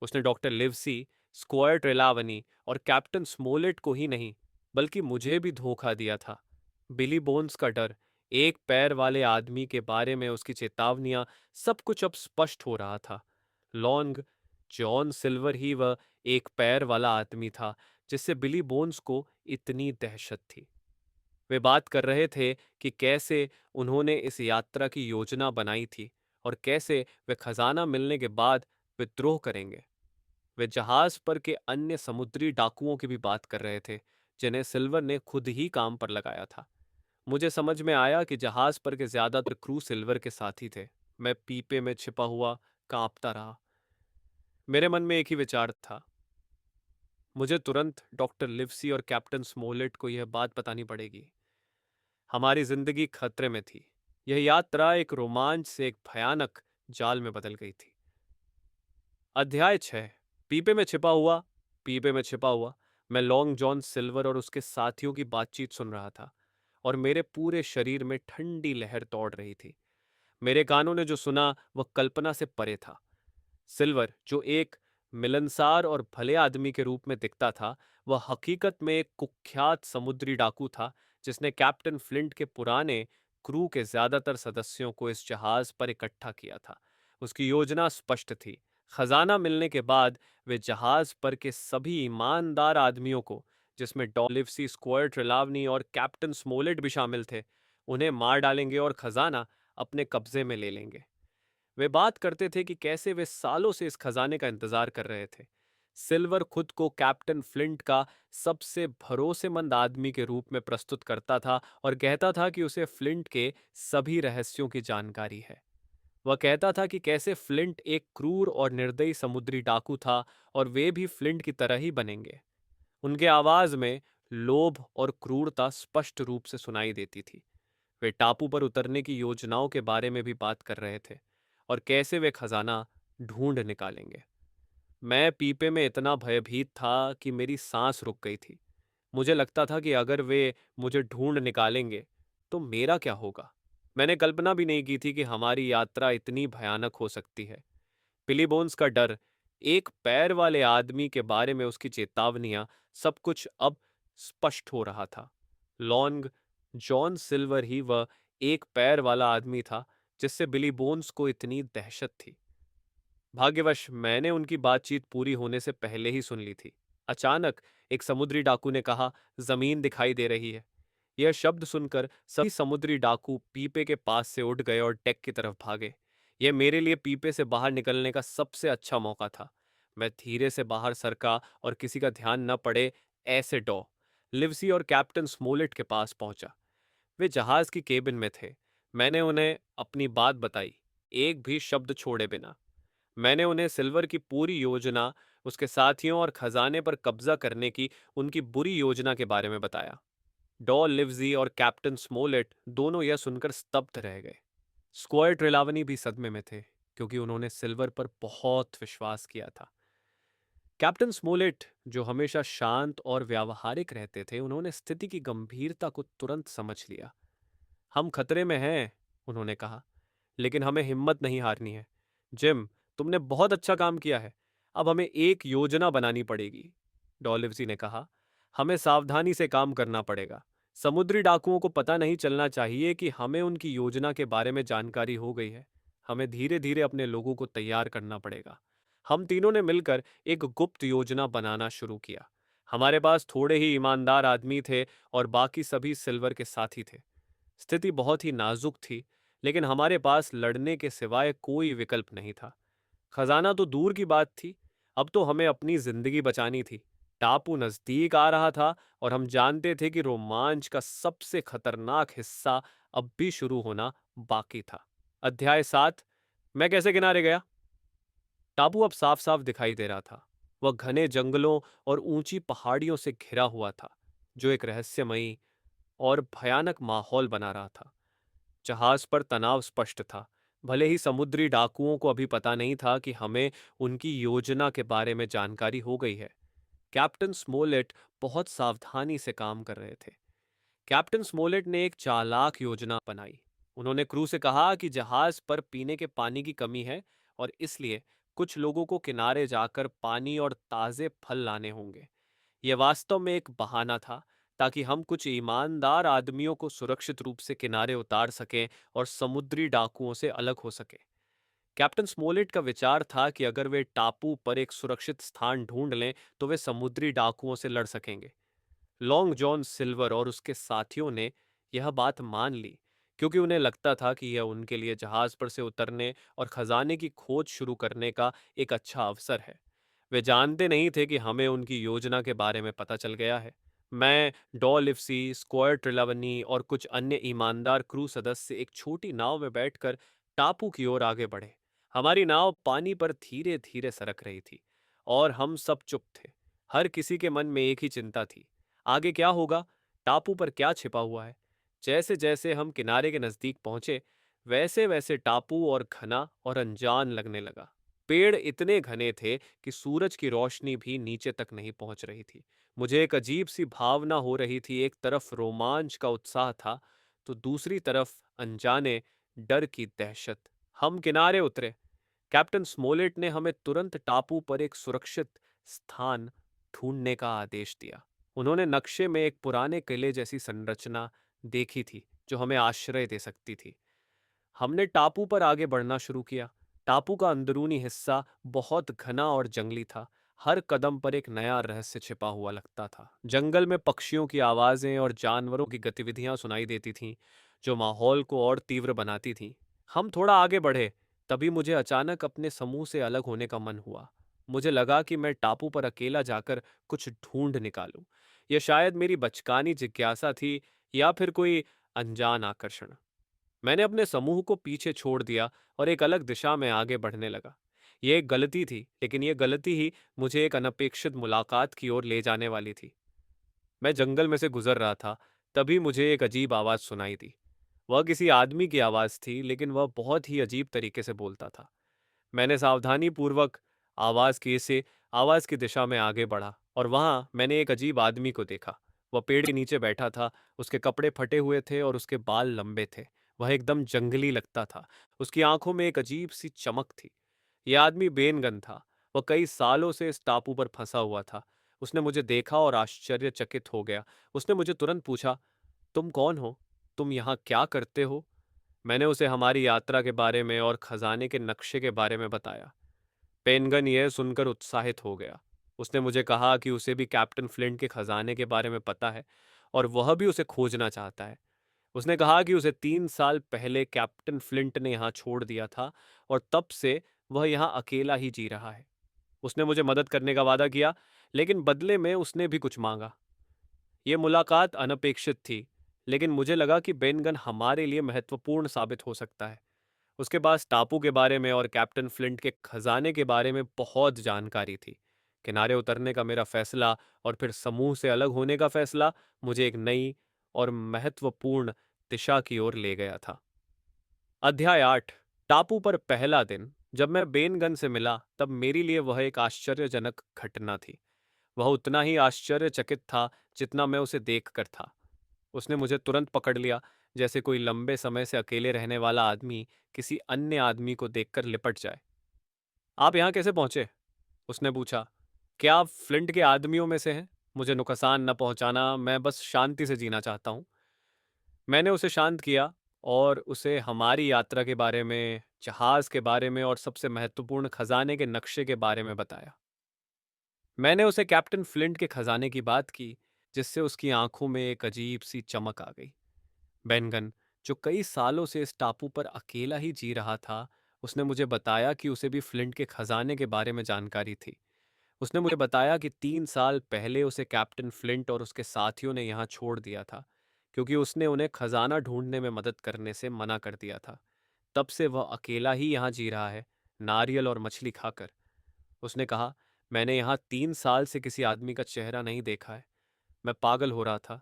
उसने डॉक्टर लिवसी, स्क्वायर ट्रेलावनी और कैप्टन स्मोलेट को ही नहीं, बल्कि मुझे भी धोखा दिया था। बिली बोन्स का डर, एक पैर वाले आदमी के बारे में उसकी चेतावनियां, सब कुछ अब स्पष्ट हो रहा था। लॉन्ग जॉन सिल्वर ही वह एक पैर वाला आदमी था जिससे बिली बोन्स को इतनी दहशत थी। वे बात कर रहे थे कि कैसे उन्होंने इस यात्रा की योजना बनाई थी और कैसे वे खजाना मिलने के बाद विद्रोह करेंगे। वे जहाज पर के अन्य समुद्री डाकुओं की भी बात कर रहे थे, जिन्हें सिल्वर ने खुद ही काम पर लगाया था। मुझे समझ में आया कि जहाज पर के ज्यादातर क्रू सिल्वर के साथी थे। मैं पीपे में छिपा हुआ कांपता रहा। मेरे मन में एक ही विचार था, मुझे तुरंत डॉक्टर लिवसी और कैप्टन स्मोलेट को यह बात बतानी पड़ेगी। हमारी जिंदगी खतरे में थी। यह यात्रा एक रोमांच से एक भयानक जाल में बदल गई थी। अध्याय 6। पीपे में छिपा हुआ। पीपे में छिपा हुआ मैं लॉन्ग जॉन सिल्वर और उसके साथियों की बातचीत सुन रहा था और मेरे पूरे शरीर में ठंडी लहर दौड़ रही थी। मेरे कानों ने जो सुना वह कल्पना से परे था। सिल्वर, जो एक मिलनसार और भले आदमी के रूप में दिखता था, वह हकीकत में एक कुख्यात समुद्री डाकू था जिसने कैप्टन फ्लिंट के पुराने क्रू के ज्यादातर सदस्यों को इस जहाज पर इकट्ठा किया था। उसकी योजना स्पष्ट थी। खजाना मिलने के बाद वे जहाज पर के सभी ईमानदार आदमियों को, जिसमें डॉलिवसी, स्क्वायर ट्रिलावनी और कैप्टन स्मोलेट भी शामिल थे, उन्हें मार डालेंगे और खजाना अपने कब्जे में ले लेंगे। वे बात करते थे कि कैसे वे सालों से इस खजाने का इंतजार कर रहे थे। सिल्वर खुद को कैप्टन फ्लिंट का सबसे भरोसेमंद आदमी के रूप में प्रस्तुत करता था और कहता था कि उसे फ्लिंट के सभी रहस्यों की जानकारी है। वह कहता था कि कैसे फ्लिंट एक क्रूर और निर्दयी समुद्री डाकू था और वे भी फ्लिंट की तरह ही बनेंगे। उनके आवाज में लोभ और क्रूरता स्पष्ट रूप से सुनाई देती थी। वे टापू पर उतरने की योजनाओं के बारे में भी बात कर रहे थे और कैसे वे खजाना ढूंढ निकालेंगे। मैं पीपे में इतना भयभीत था कि मेरी सांस रुक गई थी। मुझे लगता था कि अगर वे मुझे ढूंढ निकालेंगे तो मेरा क्या होगा। मैंने कल्पना भी नहीं की थी कि हमारी यात्रा इतनी भयानक हो सकती है। पिली बोन्स का डर, एक पैर वाले आदमी के बारे में उसकी चेतावनियां, सब कुछ अब स्पष्ट हो रहा था। लॉन्ग जॉन सिल्वर ही वह एक पैर वाला आदमी था जिससे बिली बोन्स को इतनी दहशत थी। भाग्यवश मैंने उनकी बातचीत पूरी होने से पहले ही सुन ली थी। अचानक एक समुद्री डाकू ने कहा, जमीन दिखाई दे रही है। यह शब्द सुनकर सभी समुद्री डाकू पीपे के पास से उठ गए और डेक की तरफ भागे। यह मेरे लिए पीपे से बाहर निकलने का सबसे अच्छा मौका था। मैं धीरे से बाहर सरका और किसी का ध्यान न पड़े ऐसे डॉ लिवसी और कैप्टन स्मोलेट के पास पहुंचा। वे जहाज की केबिन में थे। मैंने उन्हें अपनी बात बताई, एक भी शब्द छोड़े बिना। मैंने उन्हें सिल्वर की पूरी योजना, उसके साथियों और खजाने पर कब्जा करने की उनकी बुरी योजना के बारे में बताया। डॉ लिवजी और कैप्टन स्मोलेट दोनों यह सुनकर स्तब्ध रह गए। स्क्वायर ट्रिलावनी भी सदमे में थे, क्योंकि उन्होंने सिल्वर पर बहुत विश्वास किया था। कैप्टन स्मोलेट, जो हमेशा शांत और व्यावहारिक रहते थे, उन्होंने स्थिति की गंभीरता को तुरंत समझ लिया। हम खतरे में हैं, उन्होंने कहा, लेकिन हमें हिम्मत नहीं हारनी है। जिम, तुमने बहुत अच्छा काम किया है। अब हमें एक योजना बनानी पड़ेगी, डॉलिवसी ने कहा। हमें सावधानी से काम करना पड़ेगा। समुद्री डाकुओं को पता नहीं चलना चाहिए कि हमें उनकी योजना के बारे में जानकारी हो गई है। हमें धीरे धीरे अपने लोगों को तैयार करना पड़ेगा। हम तीनों ने मिलकर एक गुप्त योजना बनाना शुरू किया। हमारे पास थोड़े ही ईमानदार आदमी थे और बाकी सभी सिल्वर के साथी थे। स्थिति बहुत ही नाजुक थी, लेकिन हमारे पास लड़ने के सिवाय कोई विकल्प नहीं था। खजाना तो दूर की बात थी, अब तो हमें अपनी जिंदगी बचानी थी। टापू नजदीक आ रहा था और हम जानते थे कि रोमांच का सबसे खतरनाक हिस्सा अब भी शुरू होना बाकी था। अध्याय 7। मैं कैसे किनारे गया। टापू अब साफ साफ दिखाई दे रहा था। वह घने जंगलों और ऊंची पहाड़ियों से घिरा हुआ था, जो एक रहस्यमयी और भयानक माहौल बना रहा था। जहाज पर तनाव स्पष्ट था। भले ही समुद्री डाकुओं को अभी पता नहीं था कि हमें उनकी योजना के बारे में जानकारी हो गई है। कैप्टन स्मोलेट बहुत सावधानी से काम कर रहे थे। कैप्टन स्मोलेट ने एक चालाक योजना बनाई। उन्होंने क्रू से कहा कि जहाज पर पीने के पानी की कमी है और इसलिए कुछ लोगों को किनारे जाकर पानी और ताज़े फल लाने होंगे। यह वास्तव में एक बहाना था, ताकि हम कुछ ईमानदार आदमियों को सुरक्षित रूप से किनारे उतार सकें और समुद्री डाकुओं से अलग हो सकें। कैप्टन स्मोलेट का विचार था कि अगर वे टापू पर एक सुरक्षित स्थान ढूंढ लें तो वे समुद्री डाकुओं से लड़ सकेंगे। लॉन्ग जॉन सिल्वर और उसके साथियों ने यह बात मान ली, क्योंकि उन्हें लगता था कि यह उनके लिए जहाज पर से उतरने और खजाने की खोज शुरू करने का एक अच्छा अवसर है। वे जानते नहीं थे कि हमें उनकी योजना के बारे में पता चल गया है। मैं, डॉ लिवसी, स्क्वायर ट्रिलावनी और कुछ अन्य ईमानदार क्रू सदस्य एक छोटी नाव में बैठकर टापू की ओर आगे बढ़े। हमारी नाव पानी पर धीरे धीरे सरक रही थी और हम सब चुप थे। हर किसी के मन में एक ही चिंता थी, आगे क्या होगा, टापू पर क्या छिपा हुआ है। जैसे जैसे हम किनारे के नजदीक पहुंचे, वैसे वैसे टापू और घना और अनजान लगने लगा। पेड़ इतने घने थे कि सूरज की रोशनी भी नीचे तक नहीं पहुंच रही थी। मुझे एक अजीब सी भावना हो रही थी। एक तरफ रोमांच का उत्साह था, तो दूसरी तरफ अनजाने डर की दहशत। हम किनारे उतरे। कैप्टन स्मोलेट ने हमें तुरंत टापू पर एक सुरक्षित स्थान ढूंढने का आदेश दिया। उन्होंने नक्शे में एक पुराने किले जैसी संरचना देखी थी जो हमें आश्रय दे सकती थी। हमने टापू पर आगे बढ़ना शुरू किया। टापू का अंदरूनी हिस्सा बहुत घना और जंगली था। हर कदम पर एक नया रहस्य छिपा हुआ लगता था। जंगल में पक्षियों की आवाजें और जानवरों की गतिविधियां सुनाई देती थीं, जो माहौल को और तीव्र बनाती थीं। हम थोड़ा आगे बढ़े, तभी मुझे अचानक अपने समूह से अलग होने का मन हुआ। मुझे लगा कि मैं टापू पर अकेला जाकर कुछ ढूंढ निकालूं। यह शायद मेरी बचकानी जिज्ञासा थी या फिर कोई अनजान आकर्षण। मैंने अपने समूह को पीछे छोड़ दिया और एक अलग दिशा में आगे बढ़ने लगा। यह एक गलती थी, लेकिन यह गलती ही मुझे एक अनपेक्षित मुलाकात की ओर ले जाने वाली थी। मैं जंगल में से गुजर रहा था, तभी मुझे एक अजीब आवाज सुनाई दी। वह किसी आदमी की आवाज थी, लेकिन वह बहुत ही अजीब तरीके से बोलता था। मैंने सावधानीपूर्वक आवाज की दिशा में आगे बढ़ा और वहां मैंने एक अजीब आदमी को देखा। वह पेड़ के नीचे बैठा था। उसके कपड़े फटे हुए थे और उसके बाल लंबे थे। वह एकदम जंगली लगता था। उसकी आंखों में एक अजीब सी चमक थी। यह आदमी बेनगन था। वह कई सालों से इस टापू पर फंसा हुआ था। उसने मुझे देखा और आश्चर्यचकित हो गया। उसने मुझे तुरंत पूछा, तुम कौन हो? तुम यहाँ क्या करते हो? मैंने उसे हमारी यात्रा के बारे में और खजाने के नक्शे के बारे में बताया। पेनगन यह सुनकर उत्साहित हो गया। उसने मुझे कहा कि उसे भी कैप्टन फ्लिंट के खजाने के बारे में पता है और वह भी उसे खोजना चाहता है। उसने कहा कि उसे 3 साल पहले कैप्टन फ्लिंट ने यहाँ छोड़ दिया था और तब से वह यहाँ अकेला ही जी रहा है। उसने मुझे मदद करने का वादा किया, लेकिन बदले में उसने भी कुछ मांगा। ये मुलाकात अनपेक्षित थी, लेकिन मुझे लगा कि बेनगन हमारे लिए महत्वपूर्ण साबित हो सकता है। उसके पास टापू के बारे में और कैप्टन फ्लिंट के खजाने के बारे में बहुत जानकारी थी। किनारे उतरने का मेरा फैसला और फिर समूह से अलग होने का फैसला मुझे एक नई और महत्वपूर्ण दिशा की ओर ले गया था। अध्याय 8। टापू पर पहला दिन। जब मैं बेनगन से मिला, तब मेरे लिए वह एक आश्चर्यजनक घटना थी। वह उतना ही आश्चर्यचकित था जितना मैं उसे देखकर था। उसने मुझे तुरंत पकड़ लिया, जैसे कोई लंबे समय से अकेले रहने वाला आदमी किसी अन्य आदमी को देखकर लिपट जाए। आप यहाँ कैसे पहुंचे? उसने पूछा। क्या आप फ्लिंट के आदमियों में से हैं? मुझे नुकसान न पहुंचाना, मैं बस शांति से जीना चाहता हूँ। मैंने उसे शांत किया और उसे हमारी यात्रा के बारे में, जहाज के बारे में और सबसे महत्वपूर्ण खजाने के नक्शे के बारे में बताया। मैंने उसे कैप्टन फ्लिंट के खजाने की बात की, जिससे उसकी आंखों में एक अजीब सी चमक आ गई। बेनगन, जो कई सालों से इस टापू पर अकेला ही जी रहा था, उसने मुझे बताया कि उसे भी फ्लिंट के खजाने के बारे में जानकारी थी। उसने मुझे बताया कि 3 साल पहले उसे कैप्टन फ्लिंट और उसके साथियों ने यहाँ छोड़ दिया था, क्योंकि उसने उन्हें खजाना ढूंढने में मदद करने से मना कर दिया था। तब से वह अकेला ही यहाँ जी रहा है, नारियल और मछली खाकर। उसने कहा, मैंने यहाँ 3 साल से किसी आदमी का चेहरा नहीं देखा है। मैं पागल हो रहा था।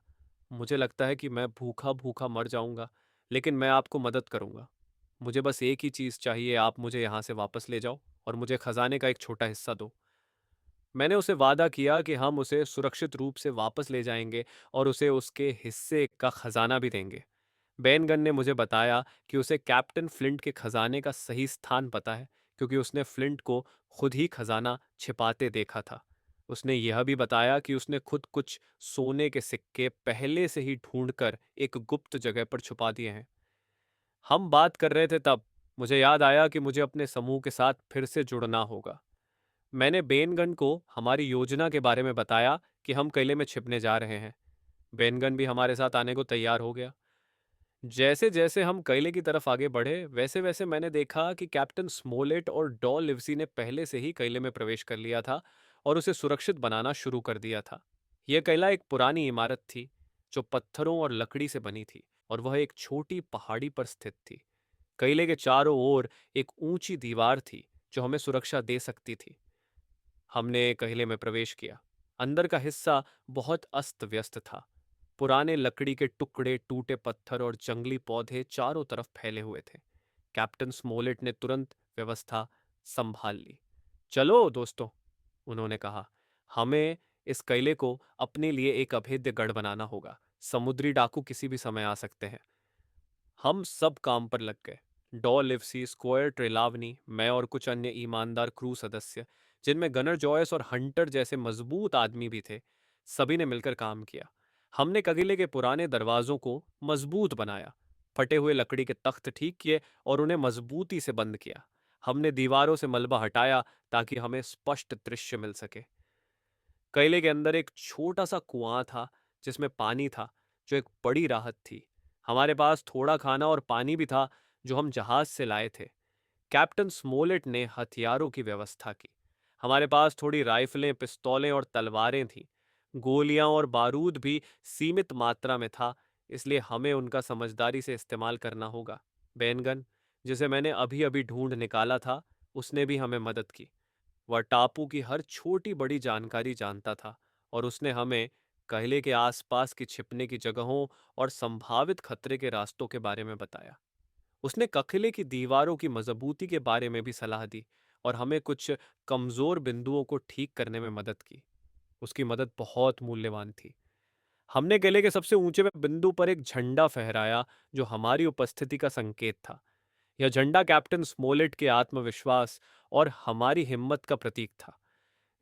मुझे लगता है कि मैं भूखा भूखा मर जाऊंगा, लेकिन मैं आपको मदद करूंगा। मुझे बस एक ही चीज चाहिए, आप मुझे यहाँ से वापस ले जाओ और मुझे खजाने का एक छोटा हिस्सा दो। मैंने उसे वादा किया कि हम उसे सुरक्षित रूप से वापस ले जाएंगे और उसे उसके हिस्से का खजाना भी देंगे। बेनगन ने मुझे बताया कि उसे कैप्टन फ्लिंट के खजाने का सही स्थान पता है, क्योंकि उसने फ्लिंट को खुद ही खजाना छिपाते देखा था। उसने यह भी बताया कि उसने खुद कुछ सोने के सिक्के पहले से ही ढूंढकर एक गुप्त जगह पर छुपा दिए हैं। हम बात कर रहे थे तब मुझे याद आया कि मुझे अपने समूह के साथ फिर से जुड़ना होगा। मैंने बेनगन को हमारी योजना के बारे में बताया कि हम किले में छिपने जा रहे हैं। बेनगन भी हमारे साथ आने को तैयार हो गया। जैसे जैसे हम किले की तरफ आगे बढ़े, वैसे वैसे मैंने देखा कि कैप्टन स्मोलेट और डॉ लिवसी ने पहले से ही किले में प्रवेश कर लिया था और उसे सुरक्षित बनाना शुरू कर दिया था। यह किला एक पुरानी इमारत थी जो पत्थरों और लकड़ी से बनी थी, और वह एक छोटी पहाड़ी पर स्थित थी। किले के चारों ओर एक ऊंची दीवार थी जो हमें सुरक्षा दे सकती थी। हमने किले में प्रवेश किया। अंदर का हिस्सा बहुत अस्त व्यस्त था। पुराने लकड़ी के टुकड़े, टूटे पत्थर और जंगली पौधे चारों तरफ फैले हुए थे। कैप्टन स्मोलेट ने तुरंत व्यवस्था संभाल ली। चलो दोस्तों, उन्होंने कहा, हमें इस किले को अपने लिए एक अभेद्य गढ़ बनाना होगा। समुद्री डाकू किसी भी समय आ सकते हैं। हम सब काम पर लग गए। डॉ लिवसी, स्क्वायर ट्रेलावनी, मैं और कुछ अन्य ईमानदार क्रू सदस्य, जिनमें गनर जॉयस और हंटर जैसे मजबूत आदमी भी थे, सभी ने मिलकर काम किया। हमने कगिले के पुराने दरवाजों को मजबूत बनाया, फटे हुए लकड़ी के तख्त ठीक किए और उन्हें मजबूती से बंद किया। हमने दीवारों से मलबा हटाया ताकि हमें स्पष्ट दृश्य मिल सके। कैले के अंदर एक छोटा सा कुआं था जिसमें पानी था, जो एक बड़ी राहत थी। हमारे पास थोड़ा खाना और पानी भी था जो हम जहाज से लाए थे। कैप्टन स्मोलेट ने हथियारों की व्यवस्था की। हमारे पास थोड़ी राइफलें, पिस्तौलें और तलवारें थीं। गोलियां और बारूद भी सीमित मात्रा में था, इसलिए हमें उनका समझदारी से इस्तेमाल करना होगा। बेनगन, जिसे मैंने अभी अभी ढूंढ निकाला था, उसने भी हमें मदद की। वह टापू की हर छोटी बड़ी जानकारी जानता था और उसने हमें कहले के आसपास की छिपने की जगहों और संभावित खतरे के रास्तों के बारे में बताया। उसने ककिले की दीवारों की मजबूती के बारे में भी सलाह दी और हमें कुछ कमजोर बिंदुओं को ठीक करने में मदद की। उसकी मदद बहुत मूल्यवान थी। हमने किले के सबसे ऊंचे बिंदु पर एक झंडा फहराया जो हमारी उपस्थिति का संकेत था। यह झंडा कैप्टन स्मोलेट के आत्मविश्वास और हमारी हिम्मत का प्रतीक था।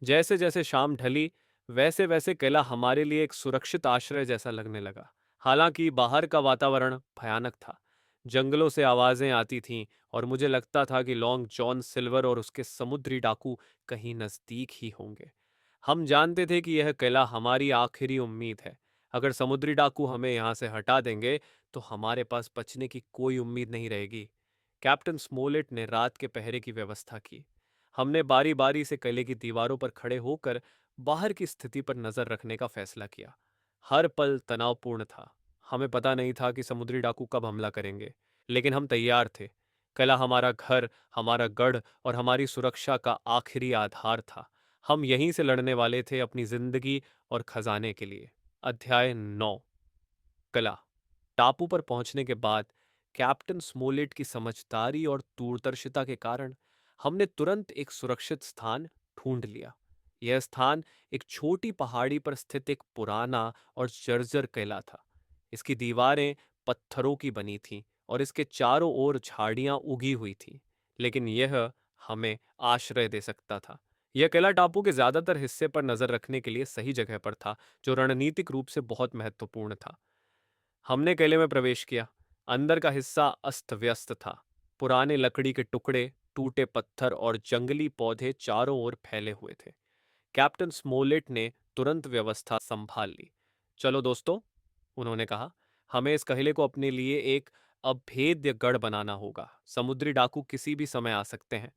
जैसे जैसे शाम ढली, वैसे वैसे किला हमारे लिए एक सुरक्षित आश्रय जैसा लगने लगा। हालांकि बाहर का वातावरण भयानक था। जंगलों से आवाजें आती थीं और मुझे लगता था कि लॉन्ग जॉन सिल्वर और उसके समुद्री डाकू कहीं नजदीक ही होंगे। हम जानते थे कि यह किला हमारी आखिरी उम्मीद है। अगर समुद्री डाकू हमें यहाँ से हटा देंगे तो हमारे पास बचने की कोई उम्मीद नहीं रहेगी। कैप्टन स्मोलेट ने रात के पहरे की व्यवस्था की। हमने बारी बारी से किले की दीवारों पर खड़े होकर बाहर की स्थिति पर नजर रखने का फैसला किया। हर पल तनावपूर्ण था। हमें पता नहीं था कि समुद्री डाकू कब हमला करेंगे, लेकिन हम तैयार थे। किला हमारा घर, हमारा गढ़ और हमारी सुरक्षा का आखिरी आधार था। हम यहीं से लड़ने वाले थे, अपनी जिंदगी और खजाने के लिए। अध्याय 9। कला। टापू पर पहुंचने के बाद कैप्टन स्मोलेट की समझदारी और दूरदर्शिता के कारण हमने तुरंत एक सुरक्षित स्थान ढूंढ लिया। यह स्थान एक छोटी पहाड़ी पर स्थित एक पुराना और जर्जर किला था। इसकी दीवारें पत्थरों की बनी थीं और इसके चारों ओर झाड़ियां उगी हुई थीं, लेकिन यह हमें आश्रय दे सकता था। यह किला टापू के ज्यादातर हिस्से पर नजर रखने के लिए सही जगह पर था, जो रणनीतिक रूप से बहुत महत्वपूर्ण था। हमने किले में प्रवेश किया। अंदर का हिस्सा अस्त व्यस्त था। पुराने लकड़ी के टुकड़े, टूटे पत्थर और जंगली पौधे चारों ओर फैले हुए थे। कैप्टन स्मोलेट ने तुरंत व्यवस्था संभाल ली। चलो दोस्तों, उन्होंने कहा, हमें इस किले को अपने लिए एक अभेद्य गढ़ बनाना होगा। समुद्री डाकू किसी भी समय आ सकते हैं।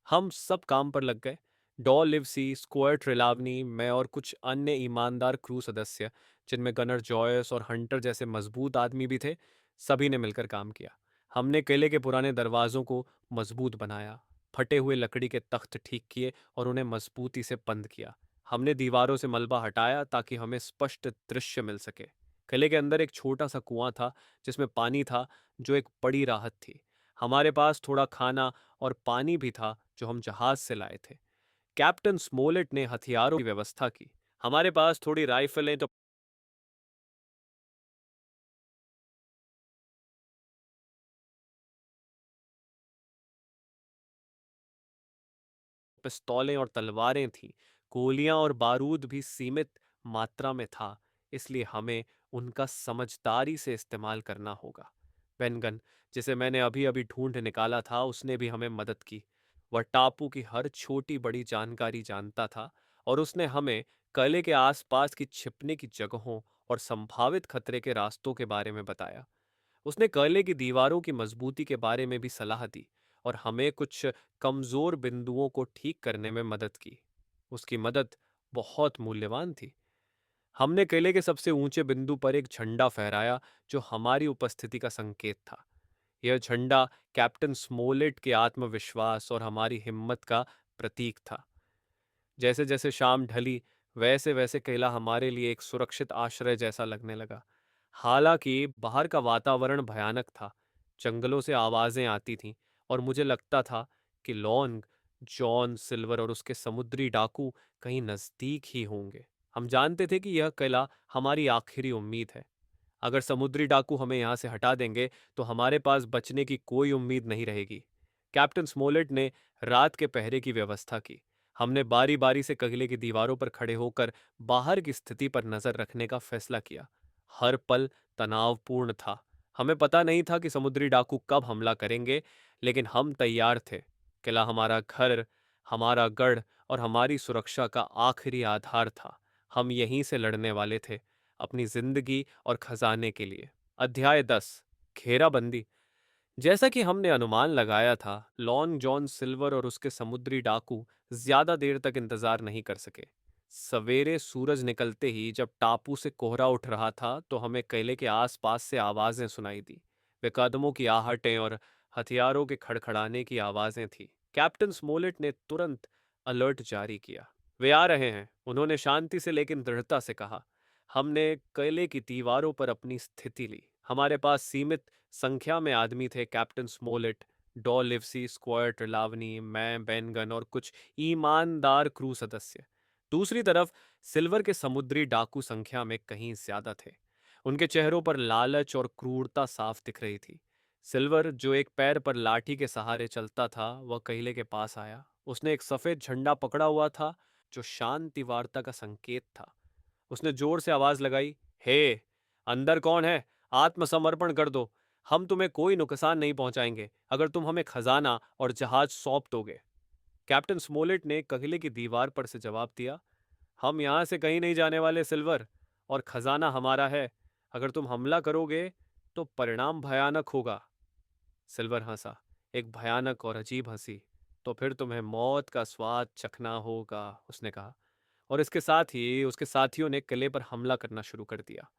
हम सब काम पर लग गए। डॉ लिवसी, स्क्वायर ट्रेलावनी, मैं और कुछ अन्य ईमानदार क्रू सदस्य, जिनमें गनर जॉयस और हंटर जैसे मजबूत आदमी भी थे, सभी ने मिलकर काम किया। हमने किले के पुराने दरवाजों को मजबूत बनाया, फटे हुए लकड़ी के तख्त ठीक किए और उन्हें मजबूती से बंद किया। हमने दीवारों से मलबा हटाया ताकि हमें स्पष्ट दृश्य मिल सके। किले के अंदर एक छोटा सा कुआं था जिसमें पानी था, जो एक बड़ी राहत थी। हमारे पास थोड़ा खाना और पानी भी था जो हम जहाज से लाए थे। कैप्टन स्मोलेट ने हथियारों की व्यवस्था की। हमारे पास थोड़ी राइफलें, तो पिस्तौलें और तलवारें थीं। गोलियां और बारूद भी सीमित मात्रा में था, इसलिए हमें उनका समझदारी से इस्तेमाल करना होगा। पेनगन, जिसे मैंने अभी अभी ढूंढ निकाला था, उसने भी हमें मदद की। वह टापू की हर छोटी बड़ी जानकारी जानता था और उसने हमें किले के आसपास की छिपने की जगहों और संभावित खतरे के रास्तों के बारे में बताया। उसने किले की दीवारों की मजबूती के बारे में भी सलाह दी और हमें कुछ कमजोर बिंदुओं को ठीक करने में मदद की। उसकी मदद बहुत मूल्यवान थी। हमने किले के सबसे ऊंचे बिंदु पर एक झंडा फहराया जो हमारी उपस्थिति का संकेत था। यह झंडा कैप्टन स्मोलेट के आत्मविश्वास और हमारी हिम्मत का प्रतीक था। जैसे जैसे शाम ढली, वैसे वैसे किला हमारे लिए एक सुरक्षित आश्रय जैसा लगने लगा। हालांकि बाहर का वातावरण भयानक था। जंगलों से आवाजें आती थीं और मुझे लगता था कि लॉन्ग जॉन सिल्वर और उसके समुद्री डाकू कहीं नजदीक ही होंगे। हम जानते थे कि यह किला हमारी आखिरी उम्मीद है। अगर समुद्री डाकू हमें यहाँ से हटा देंगे तो हमारे पास बचने की कोई उम्मीद नहीं रहेगी। कैप्टन स्मोलेट ने रात के पहरे की व्यवस्था की। हमने बारी बारी से कगले की दीवारों पर खड़े होकर बाहर की स्थिति पर नजर रखने का फैसला किया। हर पल तनावपूर्ण था। हमें पता नहीं था कि समुद्री डाकू कब हमला करेंगे, लेकिन हम तैयार थे। किला हमारा घर, हमारा गढ़ और हमारी सुरक्षा का आखिरी आधार था। हम यहीं से लड़ने वाले थे, अपनी जिंदगी और खजाने के लिए। अध्याय 10, घेराबंदी। जैसा कि हमने अनुमान लगाया था, लॉन्ग जॉन सिल्वर और उसके समुद्री डाकू ज्यादा देर तक इंतजार नहीं कर सके। सवेरे सूरज निकलते ही जब टापू से कोहरा उठ रहा था तो हमें किले के आसपास से आवाजें सुनाई दी। वे कदमों की आहटें और हथियारों के खड़खड़ाने की आवाजें थी। कैप्टन स्मोलेट ने तुरंत अलर्ट जारी किया। वे आ रहे हैं, उन्होंने शांति से लेकिन दृढ़ता से कहा। हमने किले की दीवारों पर अपनी स्थिति ली। हमारे पास सीमित संख्या में आदमी थे। कैप्टन स्मोलेट, डॉ लिवसी, स्क्वायर ट्रिलावनी, मैं, बेनगन और कुछ ईमानदार क्रू सदस्य। दूसरी तरफ सिल्वर के समुद्री डाकू संख्या में कहीं ज्यादा थे। उनके चेहरों पर लालच और क्रूरता साफ दिख रही थी। सिल्वर, जो एक पैर पर लाठी के सहारे चलता था, वह किले के पास आया। उसने एक सफेद झंडा पकड़ा हुआ था जो शांति वार्ता का संकेत था। उसने जोर से आवाज लगाई, हे, अंदर कौन है? आत्मसमर्पण कर दो। हम तुम्हें कोई नुकसान नहीं पहुंचाएंगे अगर तुम हमें खजाना और जहाज सौंप दोगे। कैप्टन स्मोलेट ने कगले की दीवार पर से जवाब दिया, हम यहां से कहीं नहीं जाने वाले सिल्वर, और खजाना हमारा है। अगर तुम हमला करोगे तो परिणाम भयानक होगा। सिल्वर हंसा, एक भयानक और अजीब हंसी। तो फिर तुम्हें मौत का स्वाद चखना होगा, उसने कहा। और इसके साथ ही उसके साथियों ने किले पर हमला करना शुरू कर दिया।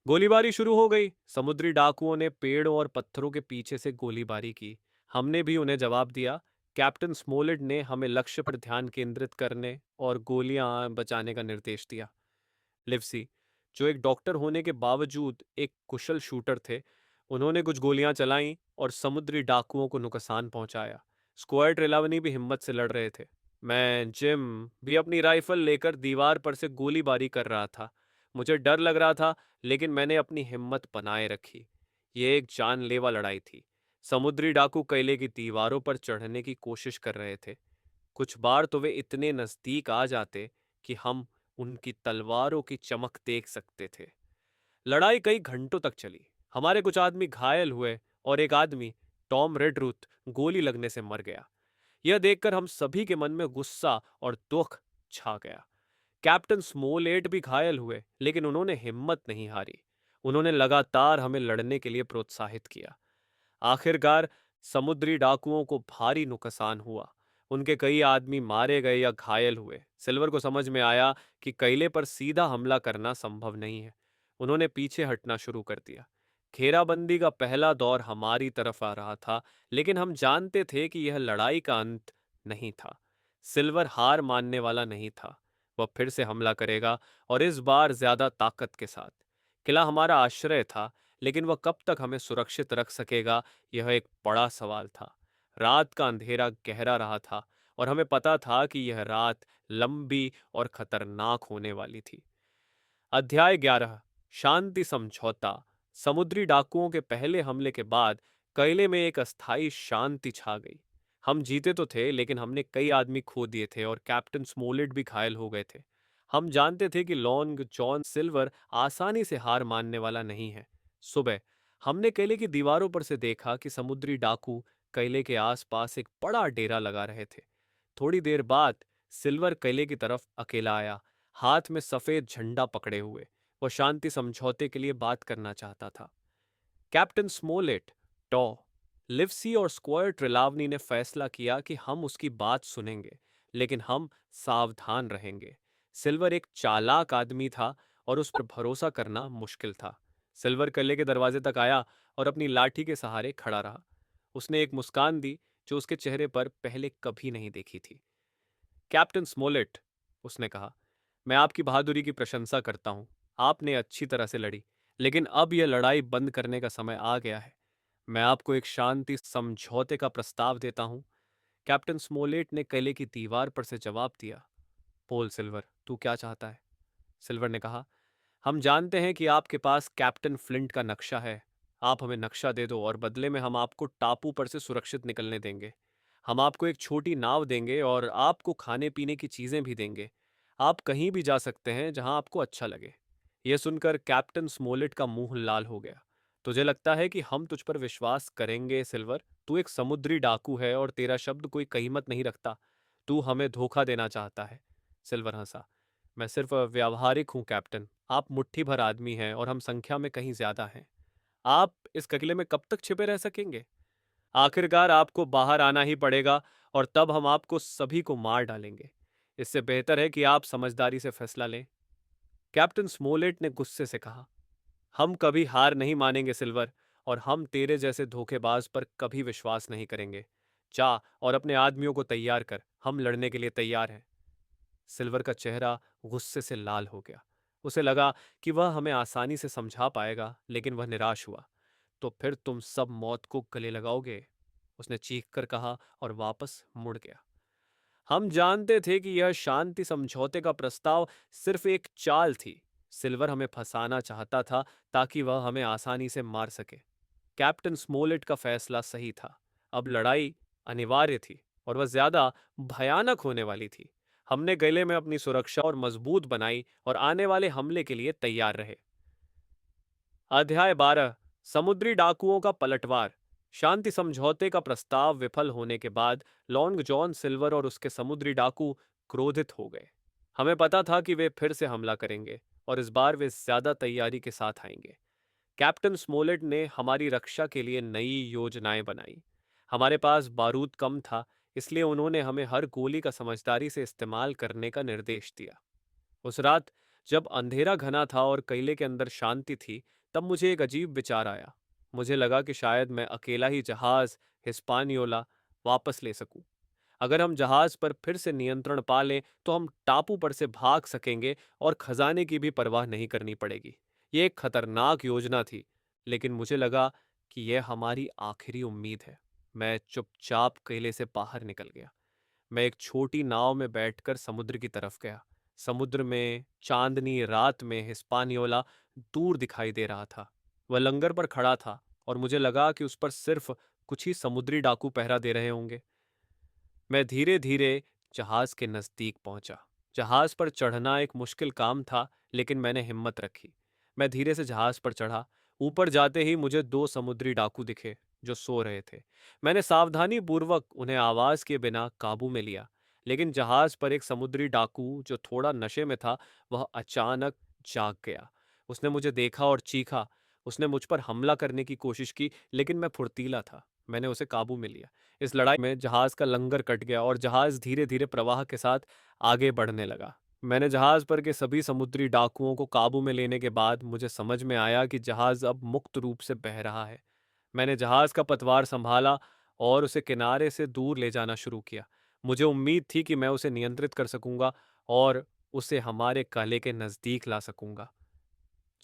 गोलीबारी शुरू हो गई। समुद्री डाकुओं ने पेड़ों और पत्थरों के पीछे से गोलीबारी की। हमने भी उन्हें जवाब दिया। कैप्टन स्मोलेट ने हमें लक्ष्य पर ध्यान केंद्रित करने और गोलियां बचाने का निर्देश दिया। लिवसी, जो एक डॉक्टर होने के बावजूद एक कुशल शूटर थे, उन्होंने कुछ गोलियां चलाईं और समुद्री डाकुओं को नुकसान पहुंचाया। स्क्वायर ट्रेलावनी भी हिम्मत से लड़ रहे थे। मैं, जिम, भी अपनी राइफल लेकर दीवार पर से गोलीबारी कर रहा था। मुझे डर लग रहा था, लेकिन मैंने अपनी हिम्मत बनाए रखी। ये एक जानलेवा लड़ाई थी। समुद्री डाकू किले की दीवारों पर चढ़ने की कोशिश कर रहे थे। कुछ बार तो वे इतने नजदीक आ जाते कि हम उनकी तलवारों की चमक देख सकते थे। लड़ाई कई घंटों तक चली। हमारे कुछ आदमी घायल हुए और एक आदमी, टॉम रेडरूथ, गोली लगने से मर गया। यह देखकर हम सभी के मन में गुस्सा और दुख छा गया। कैप्टन स्मोलेट भी घायल हुए, लेकिन उन्होंने हिम्मत नहीं हारी। उन्होंने लगातार हमें लड़ने के लिए प्रोत्साहित किया। आखिरकार समुद्री डाकुओं को भारी नुकसान हुआ। उनके कई आदमी मारे गए या घायल हुए। सिल्वर को समझ में आया कि किले पर सीधा हमला करना संभव नहीं है। उन्होंने पीछे हटना शुरू कर दिया। घेराबंदी का पहला दौर हमारी तरफ आ रहा था, लेकिन हम जानते थे कि यह लड़ाई का अंत नहीं था। सिल्वर हार मानने वाला नहीं था। वह फिर से हमला करेगा, और इस बार ज्यादा ताकत के साथ। किला हमारा आश्रय था, लेकिन वह कब तक हमें सुरक्षित रख सकेगा, यह एक बड़ा सवाल था। रात का अंधेरा गहरा रहा था, और हमें पता था कि यह रात लंबी और खतरनाक होने वाली थी। अध्याय 11, शांति समझौता। समुद्री डाकुओं के पहले हमले के बाद किले में एक अस्थायी शांति छा गई। हम जीते तो थे, लेकिन हमने कई आदमी खो दिए थे और कैप्टन स्मोलेट भी घायल हो गए थे। हम जानते थे कि लॉन्ग जॉन सिल्वर आसानी से हार मानने वाला नहीं है। सुबह हमने किले की दीवारों पर से देखा कि समुद्री डाकू किले के आसपास एक बड़ा डेरा लगा रहे थे। थोड़ी देर बाद सिल्वर किले की तरफ अकेला आया, हाथ में सफेद झंडा पकड़े हुए। वह शांति समझौते के लिए बात करना चाहता था। कैप्टन स्मोलेट, टॉ, लिवसी और स्क्वायर ट्रिलावनी ने फैसला किया कि हम उसकी बात सुनेंगे, लेकिन हम सावधान रहेंगे। सिल्वर एक चालाक आदमी था और उस पर भरोसा करना मुश्किल था। सिल्वर किले के दरवाजे तक आया और अपनी लाठी के सहारे खड़ा रहा। उसने एक मुस्कान दी जो उसके चेहरे पर पहले कभी नहीं देखी थी। कैप्टन स्मोलेट, उसने कहा, मैं आपकी बहादुरी की प्रशंसा करता हूं। आपने अच्छी तरह से लड़ी, लेकिन अब यह लड़ाई बंद करने का समय आ गया है। मैं आपको एक शांति समझौते का प्रस्ताव देता हूं। कैप्टन स्मोलेट ने किले की दीवार पर से जवाब दिया। बोल सिल्वर, तू क्या चाहता है? सिल्वर ने कहा, हम जानते हैं कि आपके पास कैप्टन फ्लिंट का नक्शा है। आप हमें नक्शा दे दो और बदले में हम आपको टापू पर से सुरक्षित निकलने देंगे। हम आपको एक छोटी नाव देंगे और आपको खाने पीने की चीजें भी देंगे। आप कहीं भी जा सकते हैं जहां आपको अच्छा लगे। यह सुनकर कैप्टन स्मोलेट का मुंह लाल हो गया। तुझे लगता है कि हम तुझ पर विश्वास करेंगे सिल्वर? तू एक समुद्री डाकू है और तेरा शब्द कोई कीमत नहीं रखता। तू हमें धोखा देना चाहता है। सिल्वर हंसा। मैं सिर्फ व्यावहारिक हूं कैप्टन। आप मुट्ठी भर आदमी हैं और हम संख्या में कहीं ज्यादा हैं। आप इस किले में कब तक छिपे रह सकेंगे? आखिरकार आपको बाहर आना ही पड़ेगा और तब हम आपको सभी को मार डालेंगे। इससे बेहतर है कि आप समझदारी से फैसला लें। कैप्टन स्मोलेट ने गुस्से से कहा, हम कभी हार नहीं मानेंगे सिल्वर, और हम तेरे जैसे धोखेबाज पर कभी विश्वास नहीं करेंगे। जा और अपने आदमियों को तैयार कर, हम लड़ने के लिए तैयार हैं। सिल्वर का चेहरा गुस्से से लाल हो गया। उसे लगा कि वह हमें आसानी से समझा पाएगा, लेकिन वह निराश हुआ। तो फिर तुम सब मौत को गले लगाओगे? उसने चीख कर कहा और वापस मुड़ गया। हम जानते थे कि यह शांति समझौते का प्रस्ताव सिर्फ एक चाल थी। सिल्वर हमें फंसाना चाहता था ताकि वह हमें आसानी से मार सके। कैप्टन स्मोलेट का फैसला सही था। अब लड़ाई अनिवार्य थी और वह ज्यादा भयानक होने वाली थी। हमने गले में अपनी सुरक्षा और मजबूत बनाई और आने वाले हमले के लिए तैयार रहे। अध्याय 12। समुद्री डाकुओं का पलटवार। शांति समझौते का प्रस्ताव विफल होने के बाद लॉन्ग जॉन सिल्वर और उसके समुद्री डाकू क्रोधित हो गए। हमें पता था कि वे फिर से हमला करेंगे और इस बार वे ज्यादा तैयारी के साथ आएंगे। कैप्टन स्मोलेट ने हमारी रक्षा के लिए नई योजनाएं बनाई। हमारे पास बारूद कम था, इसलिए उन्होंने हमें हर गोली का समझदारी से इस्तेमाल करने का निर्देश दिया। उस रात जब अंधेरा घना था और किले के अंदर शांति थी, तब मुझे एक अजीब विचार आया। मुझे लगा कि शायद मैं अकेला ही जहाज हिस्पानियोला वापस ले सकूं। अगर हम जहाज पर फिर से नियंत्रण पा लें तो हम टापू पर से भाग सकेंगे और खजाने की भी परवाह नहीं करनी पड़ेगी। ये एक खतरनाक योजना थी, लेकिन मुझे लगा कि यह हमारी आखिरी उम्मीद है। मैं चुपचाप किले से बाहर निकल गया। मैं एक छोटी नाव में बैठकर समुद्र की तरफ गया। समुद्र में चांदनी रात में हिस्पानियोला दूर दिखाई दे रहा था। वह लंगर पर खड़ा था और मुझे लगा कि उस पर सिर्फ कुछ ही समुद्री डाकू पहरा दे रहे होंगे। मैं धीरे धीरे जहाज के नजदीक पहुंचा। जहाज पर चढ़ना एक मुश्किल काम था, लेकिन मैंने हिम्मत रखी। मैं धीरे से जहाज पर चढ़ा। ऊपर जाते ही मुझे दो समुद्री डाकू दिखे जो सो रहे थे। मैंने सावधानी पूर्वक उन्हें आवाज के बिना काबू में लिया, लेकिन जहाज पर एक समुद्री डाकू जो थोड़ा नशे में था, वह अचानक जाग गया। उसने मुझे देखा और चीखा। उसने मुझ पर हमला करने की कोशिश की, लेकिन मैं फुर्तीला था। मैंने उसे काबू में लिया। इस लड़ाई में जहाज का लंगर कट गया और जहाज धीरे धीरे प्रवाह के साथ आगे बढ़ने लगा। मैंने जहाज पर के सभी समुद्री डाकुओं को काबू में लेने के बाद मुझे समझ में आया कि जहाज अब मुक्त रूप से बह रहा है। मैंने जहाज का पतवार संभाला और उसे किनारे से दूर ले जाना शुरू किया। मुझे उम्मीद थी कि मैं उसे नियंत्रित कर सकूंगा और उसे हमारे कले के नजदीक ला सकूंगा।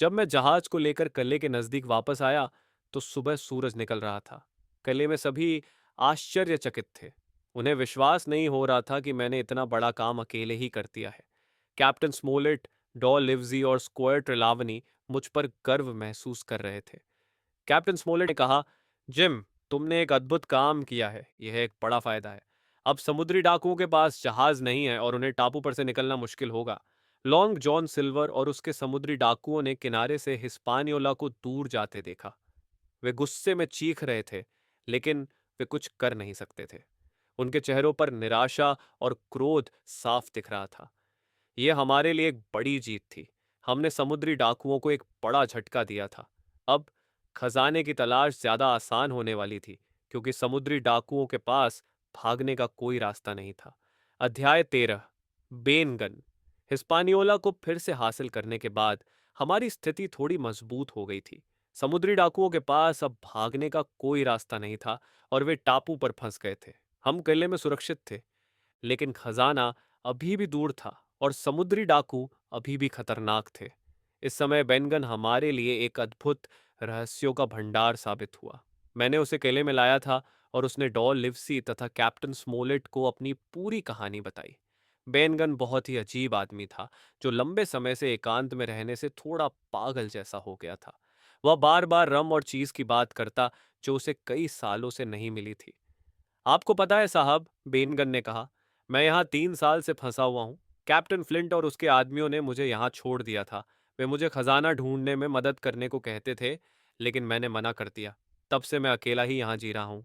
जब मैं जहाज को लेकर कले के नजदीक वापस आया तो सुबह सूरज निकल रहा था। कले में सभी आश्चर्यचकित थे। उन्हें विश्वास नहीं हो रहा था कि मैंने इतना बड़ा काम अकेले ही कर दिया है। कैप्टन स्मोलेट, डॉ लिवजी और स्क्वायर ट्रिलावनी मुझ पर गर्व महसूस कर रहे थे। कैप्टन स्मोलेट ने कहा, जिम, तुमने एक अद्भुत काम किया है। यह एक बड़ा फायदा है। अब समुद्री डाकुओं के पास जहाज नहीं है और उन्हें टापू पर से निकलना मुश्किल होगा। लॉन्ग जॉन सिल्वर और उसके समुद्री डाकुओं ने किनारे से हिस्पानियोला को दूर जाते देखा। वे गुस्से में चीख रहे थे, लेकिन वे कुछ कर नहीं सकते थे। उनके चेहरों पर निराशा और क्रोध साफ दिख रहा था। यह हमारे लिए एक बड़ी जीत थी। हमने समुद्री डाकुओं को एक बड़ा झटका दिया था। अब खजाने की तलाश ज्यादा आसान होने वाली थी, क्योंकि समुद्री डाकुओं के पास भागने का कोई रास्ता नहीं था। अध्याय 13। बेनगन। हिस्पानियोला को फिर से हासिल करने के बाद हमारी स्थिति थोड़ी मजबूत हो गई थी। समुद्री डाकुओं के पास अब भागने का कोई रास्ता नहीं था और वे टापू पर फंस गए थे। हम किले में सुरक्षित थे, लेकिन खजाना अभी भी दूर था और समुद्री डाकू अभी भी खतरनाक थे। इस समय बेनगन हमारे लिए एक अद्भुत रहस्यों का भंडार साबित हुआ। मैंने उसे किले में लाया था और उसने डॉ लिवसी तथा कैप्टन स्मोलेट को अपनी पूरी कहानी बताई। बेनगन बहुत ही अजीब आदमी था, जो लंबे समय से एकांत में रहने से थोड़ा पागल जैसा हो गया था। वह बार बार रम और चीज की बात करता, जो उसे कई सालों से नहीं मिली थी। आपको पता है साहब, बेनगन ने कहा, मैं यहाँ 3 साल से फंसा हुआ हूँ। कैप्टन फ्लिंट और उसके आदमियों ने मुझे यहाँ छोड़ दिया था। वे मुझे खजाना ढूंढने में मदद करने को कहते थे, लेकिन मैंने मना कर दिया। तब से मैं अकेला ही यहाँ जी रहा हूँ।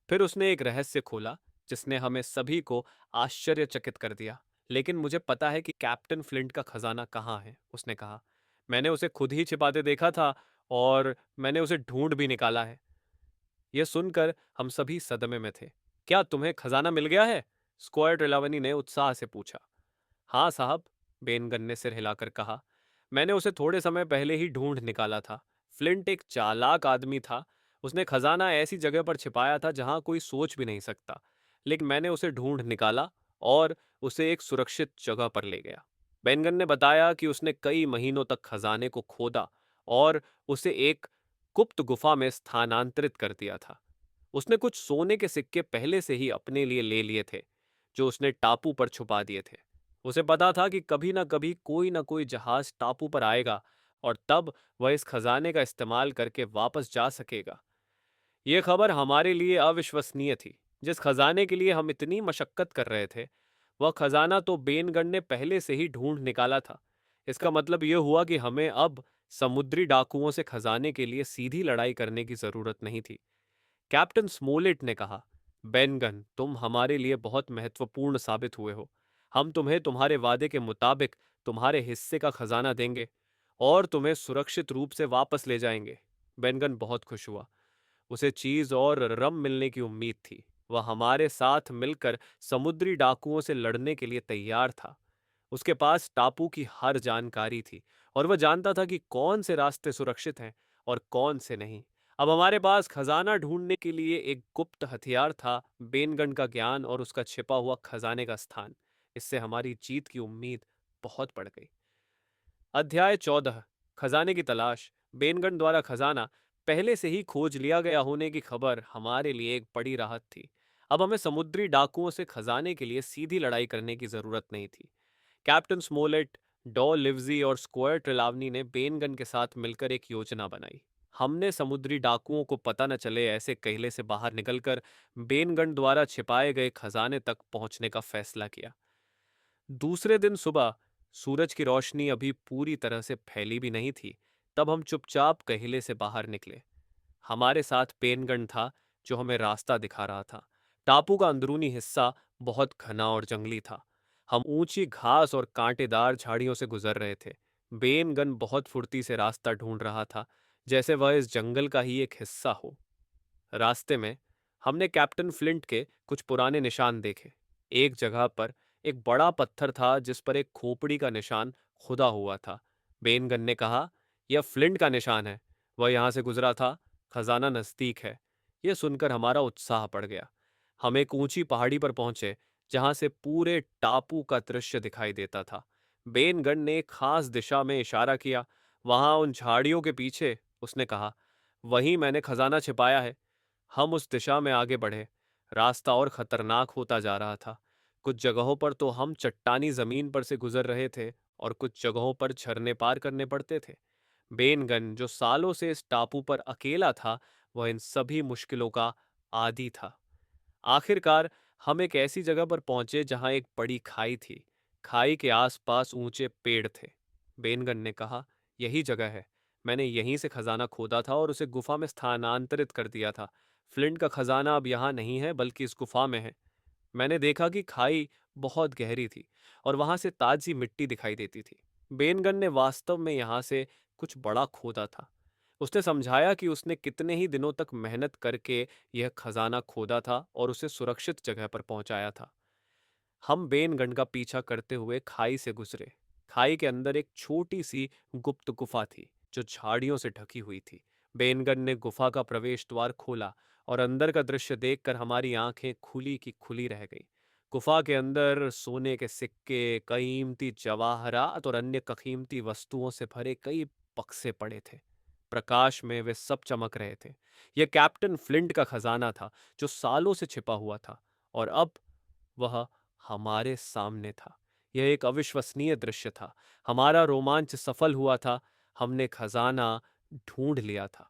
फिर उसने एक रहस्य खोला, जिसने हमें सभी को आश्चर्यचकित कर दिया। लेकिन मुझे पता है कि कैप्टन फ्लिंट का खजाना कहाँ है, उसने कहा। मैंने उसे खुद ही छिपाते देखा था, और मैंने उसे ढूंढ भी निकाला है। यह सुनकर हम सभी सदमे में थे। क्या तुम्हें खजाना मिल गया है? स्क्वायर ट्रेलावनी ने उत्साह से पूछा। हाँ साहब, बेनगन ने सिर हिलाकर कहा, मैंने उसे थोड़े समय पहले ही ढूंढ निकाला था। फ्लिंट एक चालाक आदमी था। उसने खजाना ऐसी जगह पर छिपाया था जहां कोई सोच भी नहीं सकता। लेकिन मैंने उसे ढूंढ निकाला और उसे एक सुरक्षित जगह पर ले गया। बेनगन ने बताया कि उसने कई महीनों तक खजाने को खोदा और उसे एक गुप्त गुफा में स्थानांतरित कर दिया था। उसने कुछ सोने के सिक्के पहले से ही अपने लिए ले लिए थे, जो उसने टापू पर छुपा दिए थे। उसे पता था कि कभी ना कभी कोई ना कोई जहाज टापू पर आएगा, और तब वह इस खजाने का इस्तेमाल करके वापस जा सकेगा। यह खबर हमारे लिए अविश्वसनीय थी। जिस खजाने के लिए हम इतनी मशक्कत कर रहे थे, वह खजाना तो बेनगढ़ ने पहले से ही ढूंढ निकाला था। इसका मतलब यह हुआ कि हमें अब समुद्री डाकुओं से खजाने के लिए सीधी लड़ाई करने की जरूरत नहीं थी। कैप्टन स्मोलेट ने कहा, बेनगन, तुम हमारे लिए बहुत महत्वपूर्ण साबित हुए हो। हम तुम्हें तुम्हारे वादे के मुताबिक तुम्हारे हिस्से का खजाना देंगे और तुम्हें सुरक्षित रूप से वापस ले जाएंगे। बेनगन बहुत खुश हुआ। उसे चीज और रम मिलने की उम्मीद थी। वह हमारे साथ मिलकर समुद्री डाकुओं से लड़ने के लिए तैयार था। उसके पास टापू की हर जानकारी थी, और वह जानता था कि कौन से रास्ते सुरक्षित हैं और कौन से नहीं। अब हमारे पास खजाना ढूंढने के लिए एक गुप्त हथियार था, बेनगन का ज्ञान और उसका छिपा हुआ खजाने का स्थान। इससे हमारी जीत की उम्मीद बहुत बढ़ गई। अध्याय 14, खजाने की तलाश। बेनगन द्वारा खजाना पहले से ही खोज लिया गया होने की खबर हमारे लिए एक बड़ी राहत थी। अब हमें समुद्री डाकुओं से खजाने के लिए सीधी लड़ाई करने की जरूरत नहीं थी। कैप्टन स्मोलेट, डॉ लिवजी और स्क्वायर ट्रेलावनी ने बेनगन के साथ मिलकर एक योजना बनाई। हमने समुद्री डाकुओं को पता न चले ऐसे कहले से बाहर निकलकर बेनगन द्वारा छिपाए गए खजाने तक पहुंचने का फैसला किया। दूसरे दिन सुबह सूरज की रोशनी अभी पूरी तरह से फैली भी नहीं थी। तब हम चुपचाप कहले से बाहर निकले। हमारे साथ पेनगन था, जो हमें रास्ता दिखा रहा था। टापू का अंदरूनी हिस्सा बहुत घना और जंगली था। हम ऊंची घास और कांटेदार झाड़ियों से गुजर रहे थे। बेनगन बहुत फुर्ती से रास्ता ढूंढ रहा था, जैसे वह इस जंगल का ही एक हिस्सा हो। रास्ते में हमने कैप्टन फ्लिंट के कुछ पुराने निशान देखे। एक जगह पर एक बड़ा पत्थर था, जिस पर एक खोपड़ी का निशान खुदा हुआ था। बेनगन ने कहा, यह फ्लिंट का निशान है। वह यहां से गुजरा था। खजाना नजदीक है। यह सुनकर हमारा उत्साह बढ़ गया। हम एक ऊंची पहाड़ी पर पहुंचे, जहां से पूरे टापू का दृश्य दिखाई देता था। बेनगन ने एक खास दिशा में इशारा किया। वहां उन झाड़ियों के पीछे, उसने कहा, वहीं मैंने खजाना छिपाया है। हम उस दिशा में आगे बढ़े। रास्ता और खतरनाक होता जा रहा था। कुछ जगहों पर तो हम चट्टानी जमीन पर से गुजर रहे थे, और कुछ जगहों पर झरने पार करने पड़ते थे। बेनगन, जो सालों से इस टापू पर अकेला था, वह इन सभी मुश्किलों का आदी था। आखिरकार हम एक ऐसी जगह पर पहुंचे जहां एक बड़ी खाई थी। खाई के आसपास ऊंचे पेड़ थे। बेनगन ने कहा, यही जगह है। मैंने यहीं से खजाना खोदा था और उसे गुफा में स्थानांतरित कर दिया था। फ्लिंट का खजाना अब यहाँ नहीं है, बल्कि इस गुफा में है। मैंने देखा कि खाई बहुत गहरी थी, और वहां से ताजी मिट्टी दिखाई देती थी। बेनगन ने वास्तव में यहाँ से कुछ बड़ा खोदा था। उसने समझाया कि उसने कितने ही दिनों तक मेहनत करके यह खजाना खोदा था और उसे सुरक्षित जगह पर पहुंचाया था। हम बेनगन का पीछा करते हुए खाई से गुजरे। खाई के अंदर एक छोटी सी गुप्त गुफा थी, जो झाड़ियों से ढकी हुई थी। बेनगन ने गुफा का प्रवेश द्वार खोला, और अंदर का दृश्य देखकर हमारी आंखें खुली की खुली रह गईं। गुफा के अंदर सोने के सिक्के, कीमती जवाहरात और अन्य कीमती वस्तुओं से भरे कई बक्से पड़े थे। प्रकाश में वे सब चमक रहे थे। यह कैप्टन फ्लिंट का खजाना था, जो सालों से छिपा हुआ था, और अब वह हमारे सामने था। यह एक अविश्वसनीय दृश्य था। हमारा रोमांच सफल हुआ था। हमने खजाना ढूंढ लिया था।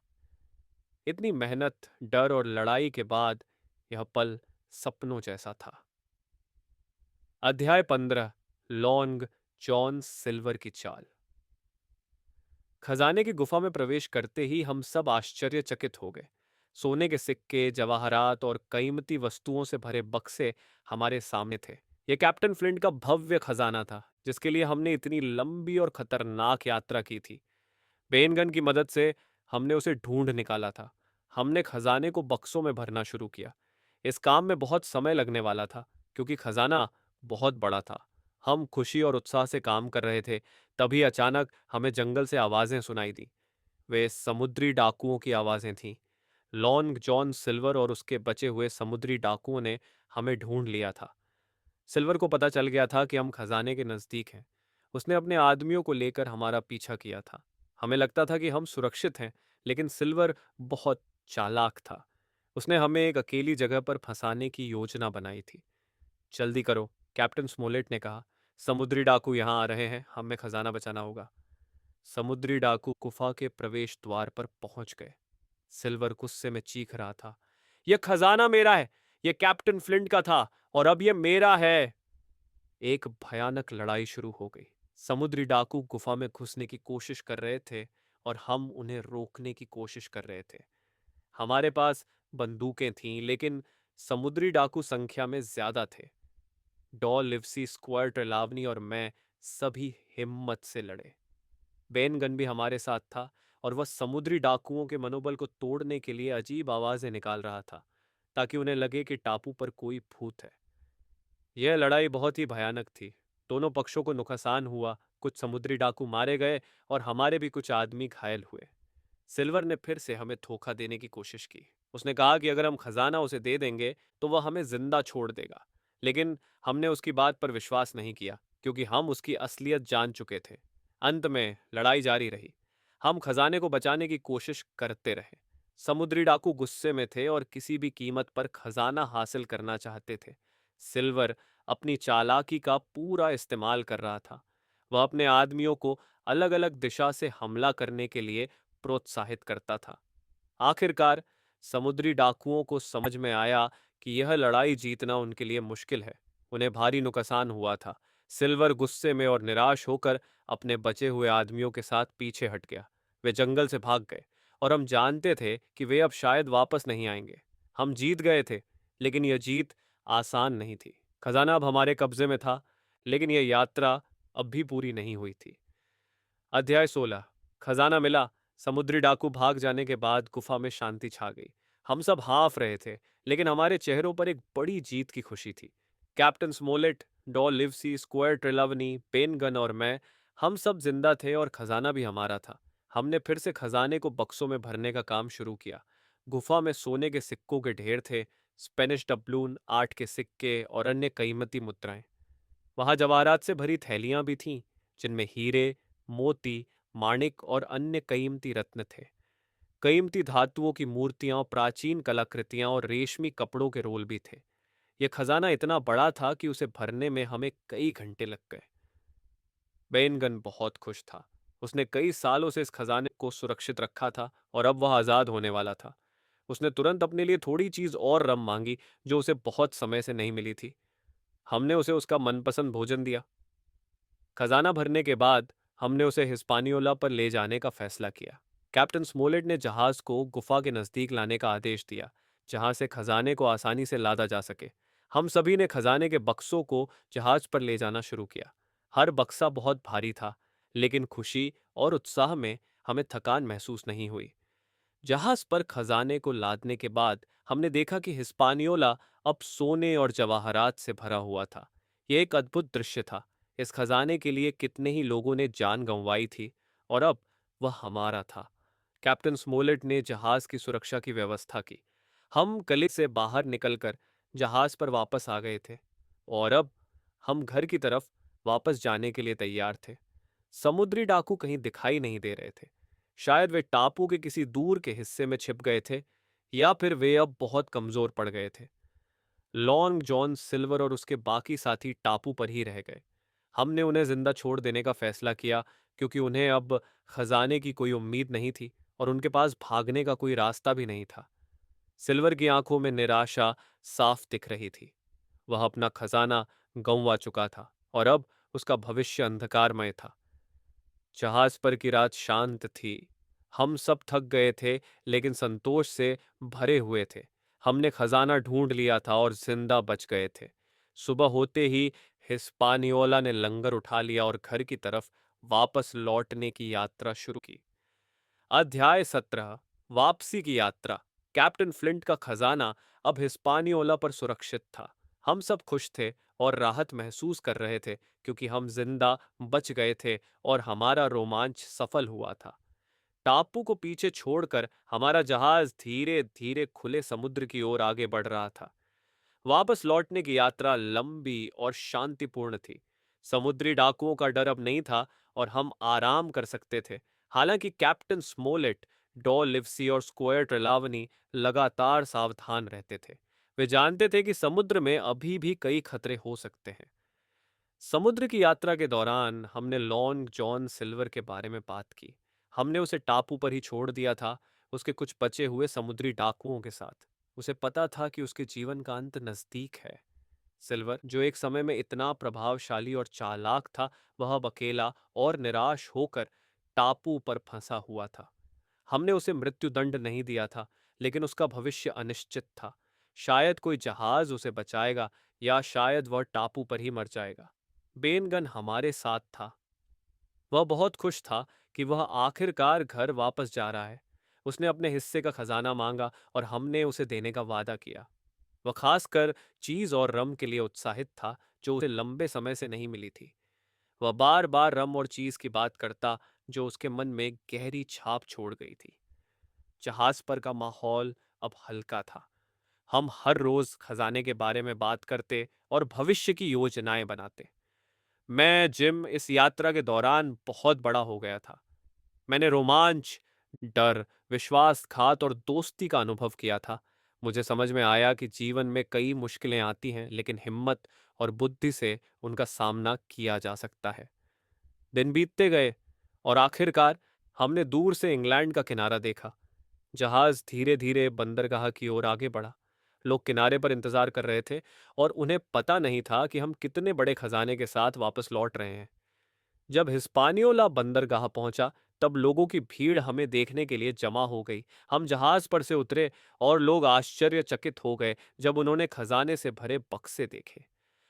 इतनी मेहनत, डर और लड़ाई के बाद यह पल सपनों जैसा था। अध्याय 15। लॉन्ग जॉन सिल्वर की चाल। खजाने की गुफा में प्रवेश करते ही हम सब आश्चर्यचकित हो गए। सोने के सिक्के, जवाहरात और कीमती वस्तुओं से भरे बक्से हमारे सामने थे। यह कैप्टन फ्लिंट का भव्य खजाना था, जिसके लिए हमने इतनी लंबी और खतरनाक यात्रा की थी। पेनगन की मदद से हमने उसे ढूंढ निकाला था। हमने खजाने को बक्सों में भरना शुरू किया। इस काम में बहुत समय लगने वाला था, क्योंकि खजाना बहुत बड़ा था। हम खुशी और उत्साह से काम कर रहे थे, तभी अचानक हमें जंगल से आवाजें सुनाई दी। वे समुद्री डाकुओं की आवाजें थीं। लॉन्ग जॉन सिल्वर और उसके बचे हुए समुद्री डाकुओं ने हमें ढूंढ लिया था। सिल्वर को पता चल गया था कि हम खजाने के नजदीक हैं। उसने अपने आदमियों को लेकर हमारा पीछा किया था। हमें लगता था कि हम सुरक्षित हैं, लेकिन सिल्वर बहुत चालाक था। उसने हमें एक अकेली जगह पर फंसाने की योजना बनाई थी। जल्दी करो, कैप्टन स्मोलेट ने कहा। समुद्री डाकू यहाँ आ रहे हैं, हमें खजाना बचाना होगा। समुद्री डाकू गुफा के प्रवेश द्वार पर पहुंच गए। सिल्वर गुस्से में चीख रहा था, यह खजाना मेरा है, यह कैप्टन फ्लिंट का था, और अब यह मेरा है। एक भयानक लड़ाई शुरू हो गई। समुद्री डाकू गुफा में घुसने की कोशिश कर रहे थे और हम उन्हें रोकने की कोशिश कर रहे थे। हमारे पास बंदूकें थीं, लेकिन समुद्री डाकू संख्या में ज्यादा थे। डॉ लिवसी, स्क्वायर ट्रेलावनी और मैं सभी हिम्मत से लड़े। बेनगन भी हमारे साथ था, और वह समुद्री डाकुओं के मनोबल को तोड़ने के लिए अजीब आवाजें निकाल रहा था, ताकि उन्हें लगे कि टापू पर कोई भूत है। यह लड़ाई बहुत ही भयानक थी। दोनों पक्षों को नुकसान हुआ, कुछ समुद्री डाकू मारे गए और हमारे भी कुछ आदमी घायल हुए। सिल्वर ने फिर से हमें धोखा देने की कोशिश की। उसने कहा कि अगर हम खजाना उसे दे देंगे तो वह हमें जिंदा छोड़ देगा। लेकिन हमने उसकी बात पर विश्वास नहीं किया, क्योंकि हम उसकी असलियत जान चुके थे। अंत में लड़ाई जारी रही। हम खजाने को बचाने की कोशिश करते रहे। समुद्री डाकू गुस्से में थे और किसी भी कीमत पर खजाना हासिल करना चाहते थे। सिल्वर अपनी चालाकी का पूरा इस्तेमाल कर रहा था। वह अपने आदमियों को अलग अलग दिशा से हमला करने के लिए प्रोत्साहित करता था। आखिरकार समुद्री डाकुओं को समझ में आया कि यह लड़ाई जीतना उनके लिए मुश्किल है। उन्हें भारी नुकसान हुआ था। सिल्वर गुस्से में और निराश होकर अपने बचे हुए आदमियों के साथ पीछे हट गया। वे जंगल से भाग गए, और हम जानते थे कि वे अब शायद वापस नहीं आएंगे। हम जीत गए थे, लेकिन यह जीत आसान नहीं थी। खजाना अब हमारे कब्जे में था, लेकिन यह यात्रा अब भी पूरी नहीं हुई थी। अध्याय 16। खजाना मिला। समुद्री डाकू भाग जाने के बाद गुफा में शांति छा गई। हम सब हाँफ रहे थे, लेकिन हमारे चेहरों पर एक बड़ी जीत की खुशी थी। कैप्टन स्मोलेट, डॉ लिवसी, स्क्वायर ट्रेलावनी, पेनगन और मैं, हम सब जिंदा थे और खजाना भी हमारा था। हमने फिर से खजाने को बक्सों में भरने का काम शुरू किया। गुफा में सोने के सिक्कों के ढेर थे, स्पेनिश डबलून, आठ के सिक्के और अन्य कीमती मुद्राएं। वहां जवाहरात से भरी थैलियां भी थीं, जिनमें हीरे, मोती, माणिक और अन्य कीमती रत्न थे। कीमती धातुओं की मूर्तियां, प्राचीन कलाकृतियां और रेशमी कपड़ों के रोल भी थे। यह खजाना इतना बड़ा था कि उसे भरने में हमें कई घंटे लग गए। बेनगन बहुत खुश था। उसने कई सालों से इस खजाने को सुरक्षित रखा था, और अब वह आजाद होने वाला था। उसने तुरंत अपने लिए थोड़ी चीज और रम मांगी, जो उसे बहुत समय से नहीं मिली थी। हमने उसे उसका मनपसंद भोजन दिया। खजाना भरने के बाद हमने उसे हिस्पानियोला पर ले जाने का फैसला किया। कैप्टन स्मोलेट ने जहाज को गुफा के नजदीक लाने का आदेश दिया, जहां से खजाने को आसानी से लादा जा सके। हम सभी ने खजाने के बक्सों को जहाज पर ले जाना शुरू किया। हर बक्सा बहुत भारी था, लेकिन खुशी और उत्साह में हमें थकान महसूस नहीं हुई। जहाज पर खजाने को लादने के बाद हमने देखा कि हिस्पानियोला अब सोने और जवाहरात से भरा हुआ था। यह एक अद्भुत दृश्य था। इस खजाने के लिए कितने ही लोगों ने जान गंवाई थी, और अब वह हमारा था। कैप्टन स्मोलेट ने जहाज की सुरक्षा की व्यवस्था की। हम कले से बाहर निकलकर जहाज पर वापस आ गए थे, और अब हम घर की तरफ वापस जाने के लिए तैयार थे। समुद्री डाकू कहीं दिखाई नहीं दे रहे थे। शायद वे टापू के किसी दूर के हिस्से में छिप गए थे, या फिर वे अब बहुत कमजोर पड़ गए थे। लॉन्ग जॉन सिल्वर और उसके बाकी साथी टापू पर ही रह गए। हमने उन्हें जिंदा छोड़ देने का फैसला किया क्योंकि उन्हें अब खजाने की कोई उम्मीद नहीं थी और उनके पास भागने का कोई रास्ता भी नहीं था। सिल्वर की आंखों में निराशा साफ दिख रही थी। वह अपना खजाना गंवा चुका था और अब उसका भविष्य अंधकारमय था। जहाज पर की रात शांत थी। हम सब थक गए थे लेकिन संतोष से भरे हुए थे। हमने खजाना ढूंढ लिया था और जिंदा बच गए थे। सुबह होते ही हिस्पानियोला ने लंगर उठा लिया और घर की तरफ वापस लौटने की यात्रा शुरू की। अध्याय 17। वापसी की यात्रा। कैप्टन फ्लिंट का खजाना अब हिस्पानियोला पर सुरक्षित था। हम सब खुश थे और राहत महसूस कर रहे थे क्योंकि हम जिंदा बच गए थे और हमारा रोमांच सफल हुआ था। टापू को पीछे छोड़कर हमारा जहाज धीरे धीरे खुले समुद्र की ओर आगे बढ़ रहा था। वापस लौटने की यात्रा लंबी और शांतिपूर्ण थी। समुद्री डाकुओं का डर अब नहीं था और हम आराम कर सकते थे। हालांकि कैप्टन स्मोलेट, डॉ लिवसी और स्क्वायर ट्रेलावनी लगातार सावधान रहते थे। वे जानते थे कि समुद्र में अभी भी कई खतरे हो सकते हैं। समुद्र की यात्रा के दौरान हमने लॉन्ग जॉन सिल्वर के बारे में बात की। हमने उसे टापू पर ही छोड़ दिया था, उसके कुछ बचे हुए समुद्री डाकुओं के साथ। उसे पता था कि उसके जीवन का अंत नजदीक है। सिल्वर, जो एक समय में इतना प्रभावशाली और चालाक था, वह अब अकेला और निराश होकर टापू पर फंसा हुआ था। हमने उसे मृत्युदंड नहीं दिया था, लेकिन उसका भविष्य अनिश्चित था। शायद कोई जहाज उसे बचाएगा या शायद वह टापू पर ही मर जाएगा। बेनगन हमारे साथ था। वह बहुत खुश था कि वह आखिरकार घर वापस जा रहा है। उसने अपने हिस्से का खजाना मांगा और हमने उसे देने का वादा किया। वह खासकर चीज और रम के लिए उत्साहित था, जो उसे लंबे समय से नहीं मिली थी। वह बार बार रम और चीज की बात करता, जो उसके मन में गहरी छाप छोड़ गई थी। जहाज पर का माहौल अब हल्का था। हम हर रोज खजाने के बारे में बात करते और भविष्य की योजनाएं बनाते। मैं जिम इस यात्रा के दौरान बहुत बड़ा हो गया था। मैंने रोमांच, डर, विश्वासघात और दोस्ती का अनुभव किया था। मुझे समझ में आया कि जीवन में कई मुश्किलें आती हैं, लेकिन हिम्मत और बुद्धि से उनका सामना किया जा सकता है। दिन बीतते गए और आखिरकार हमने दूर से इंग्लैंड का किनारा देखा। जहाज धीरे धीरे बंदरगाह की ओर आगे बढ़ा। लोग किनारे पर इंतजार कर रहे थे और उन्हें पता नहीं था कि हम कितने बड़े खजाने के साथ वापस लौट रहे हैं। जब हिस्पानियोला बंदरगाह पहुंचा, तब लोगों की भीड़ हमें देखने के लिए जमा हो गई। हम जहाज पर से उतरे और लोग आश्चर्यचकित हो गए जब उन्होंने खजाने से भरे बक्से देखे।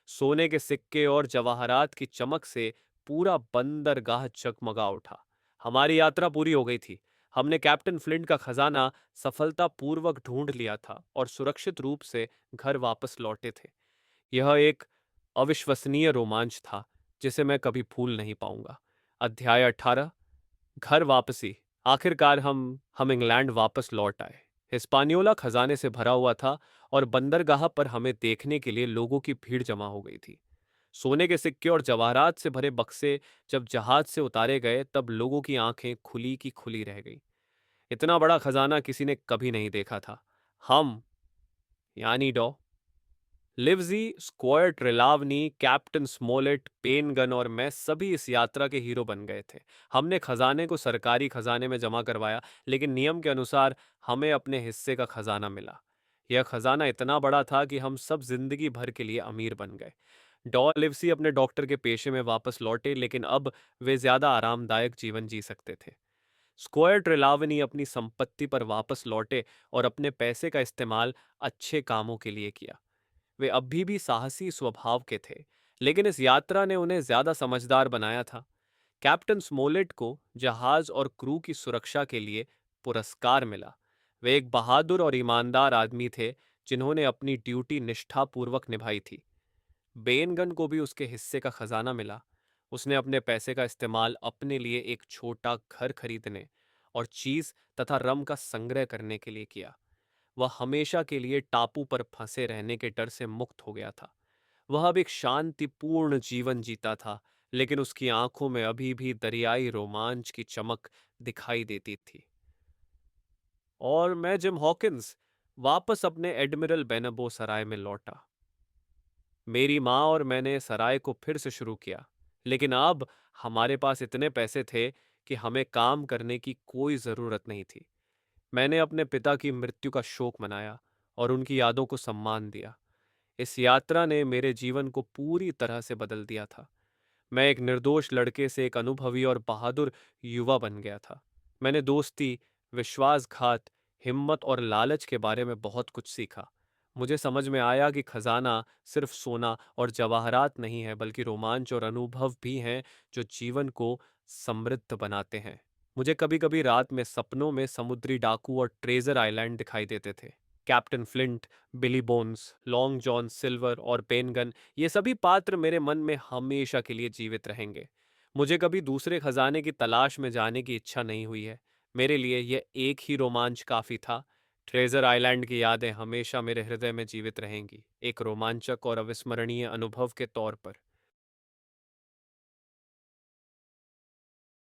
सोने के सिक्के और जवाहरात की चमक से पूरा बंदरगाह जगमगा उठा। हमारी यात्रा पूरी हो गई थी। हमने कैप्टन फ्लिंट का खजाना सफलतापूर्वक ढूंढ लिया था और सुरक्षित रूप से घर वापस लौटे थे। यह एक अविश्वसनीय रोमांच था जिसे मैं कभी भूल नहीं पाऊंगा। अध्याय 18। घर वापसी। आखिरकार हम इंग्लैंड वापस लौट आए। हिस्पानियोला खजाने से भरा हुआ था और बंदरगाह पर हमें देखने के लिए लोगों की भीड़ जमा हो गई थी। सोने के सिक्के और जवाहरात से भरे बक्से जब जहाज से उतारे गए, तब लोगों की आंखें खुली की खुली रह गई। इतना बड़ा खजाना किसी ने कभी नहीं देखा था। हम, यानी डॉ लिवजी, स्क्वायर ट्रेलावनी, कैप्टन स्मोलेट, पेनगन और मैं सभी इस यात्रा के हीरो बन गए थे। हमने खजाने को सरकारी खजाने में जमा करवाया, लेकिन नियम के अनुसार हमें अपने हिस्से का खजाना मिला। यह खजाना इतना बड़ा था कि हम सब जिंदगी भर के लिए अमीर बन गए। डॉ लिवसी अपने डॉक्टर के पेशे में वापस लौटे, लेकिन अब वे ज्यादा आरामदायक जीवन जी सकते थे। स्क्वायर ट्रेलावनी अपनी संपत्ति पर वापस लौटे और अपने पैसे का इस्तेमाल अच्छे कामों के लिए किया। वे अभी भी साहसी स्वभाव के थे, लेकिन इस यात्रा ने उन्हें ज्यादा समझदार बनाया था। कैप्टन स्मोलेट को जहाज और क्रू की सुरक्षा के लिए पुरस्कार मिला। वे एक बहादुर और ईमानदार आदमी थे, जिन्होंने अपनी ड्यूटी निष्ठापूर्वक निभाई थी। बेनगन को भी उसके हिस्से का खजाना मिला। उसने अपने पैसे का इस्तेमाल अपने लिए एक छोटा घर खरीदने और चीज तथा रम का संग्रह करने के लिए किया। वह हमेशा के लिए टापू पर फंसे रहने के डर से मुक्त हो गया था। वह अब एक शांतिपूर्ण जीवन जीता था, लेकिन उसकी आंखों में अभी भी दरियाई रोमांच की चमक दिखाई देती थी। और मैं, जिम हॉकिंस, वापस अपने एडमिरल बेनबो सराय में लौटा। मेरी माँ और मैंने सराय को फिर से शुरू किया। लेकिन अब हमारे पास इतने पैसे थे कि हमें काम करने की कोई ज़रूरत नहीं थी। मैंने अपने पिता की मृत्यु का शोक मनाया और उनकी यादों को सम्मान दिया। इस यात्रा ने मेरे जीवन को पूरी तरह से बदल दिया था। मैं एक निर्दोष लड़के से एक अनुभवी और बहादुर युवा बन गया था। मैंने दोस्ती, विश्वासघात, हिम्मत और लालच के बारे में बहुत कुछ सीखा। मुझे समझ में आया कि खजाना सिर्फ सोना और जवाहरात नहीं है, बल्कि रोमांच और अनुभव भी हैं जो जीवन को समृद्ध बनाते हैं। मुझे कभी-कभी रात में सपनों में समुद्री डाकू और ट्रेजर आइलैंड दिखाई देते थे। कैप्टन फ्लिंट, बिली बोन्स, लॉन्ग जॉन सिल्वर और पेनगन, ये सभी पात्र मेरे मन में हमेशा के लिए जीवित रहेंगे। मुझे कभी दूसरे खजाने की तलाश में जाने की इच्छा नहीं हुई है। मेरे लिए यह एक ही रोमांच काफी था। ट्रेजर आइलैंड की यादें हमेशा मेरे हृदय में जीवित रहेंगी, एक रोमांचक और अविस्मरणीय अनुभव के तौर पर।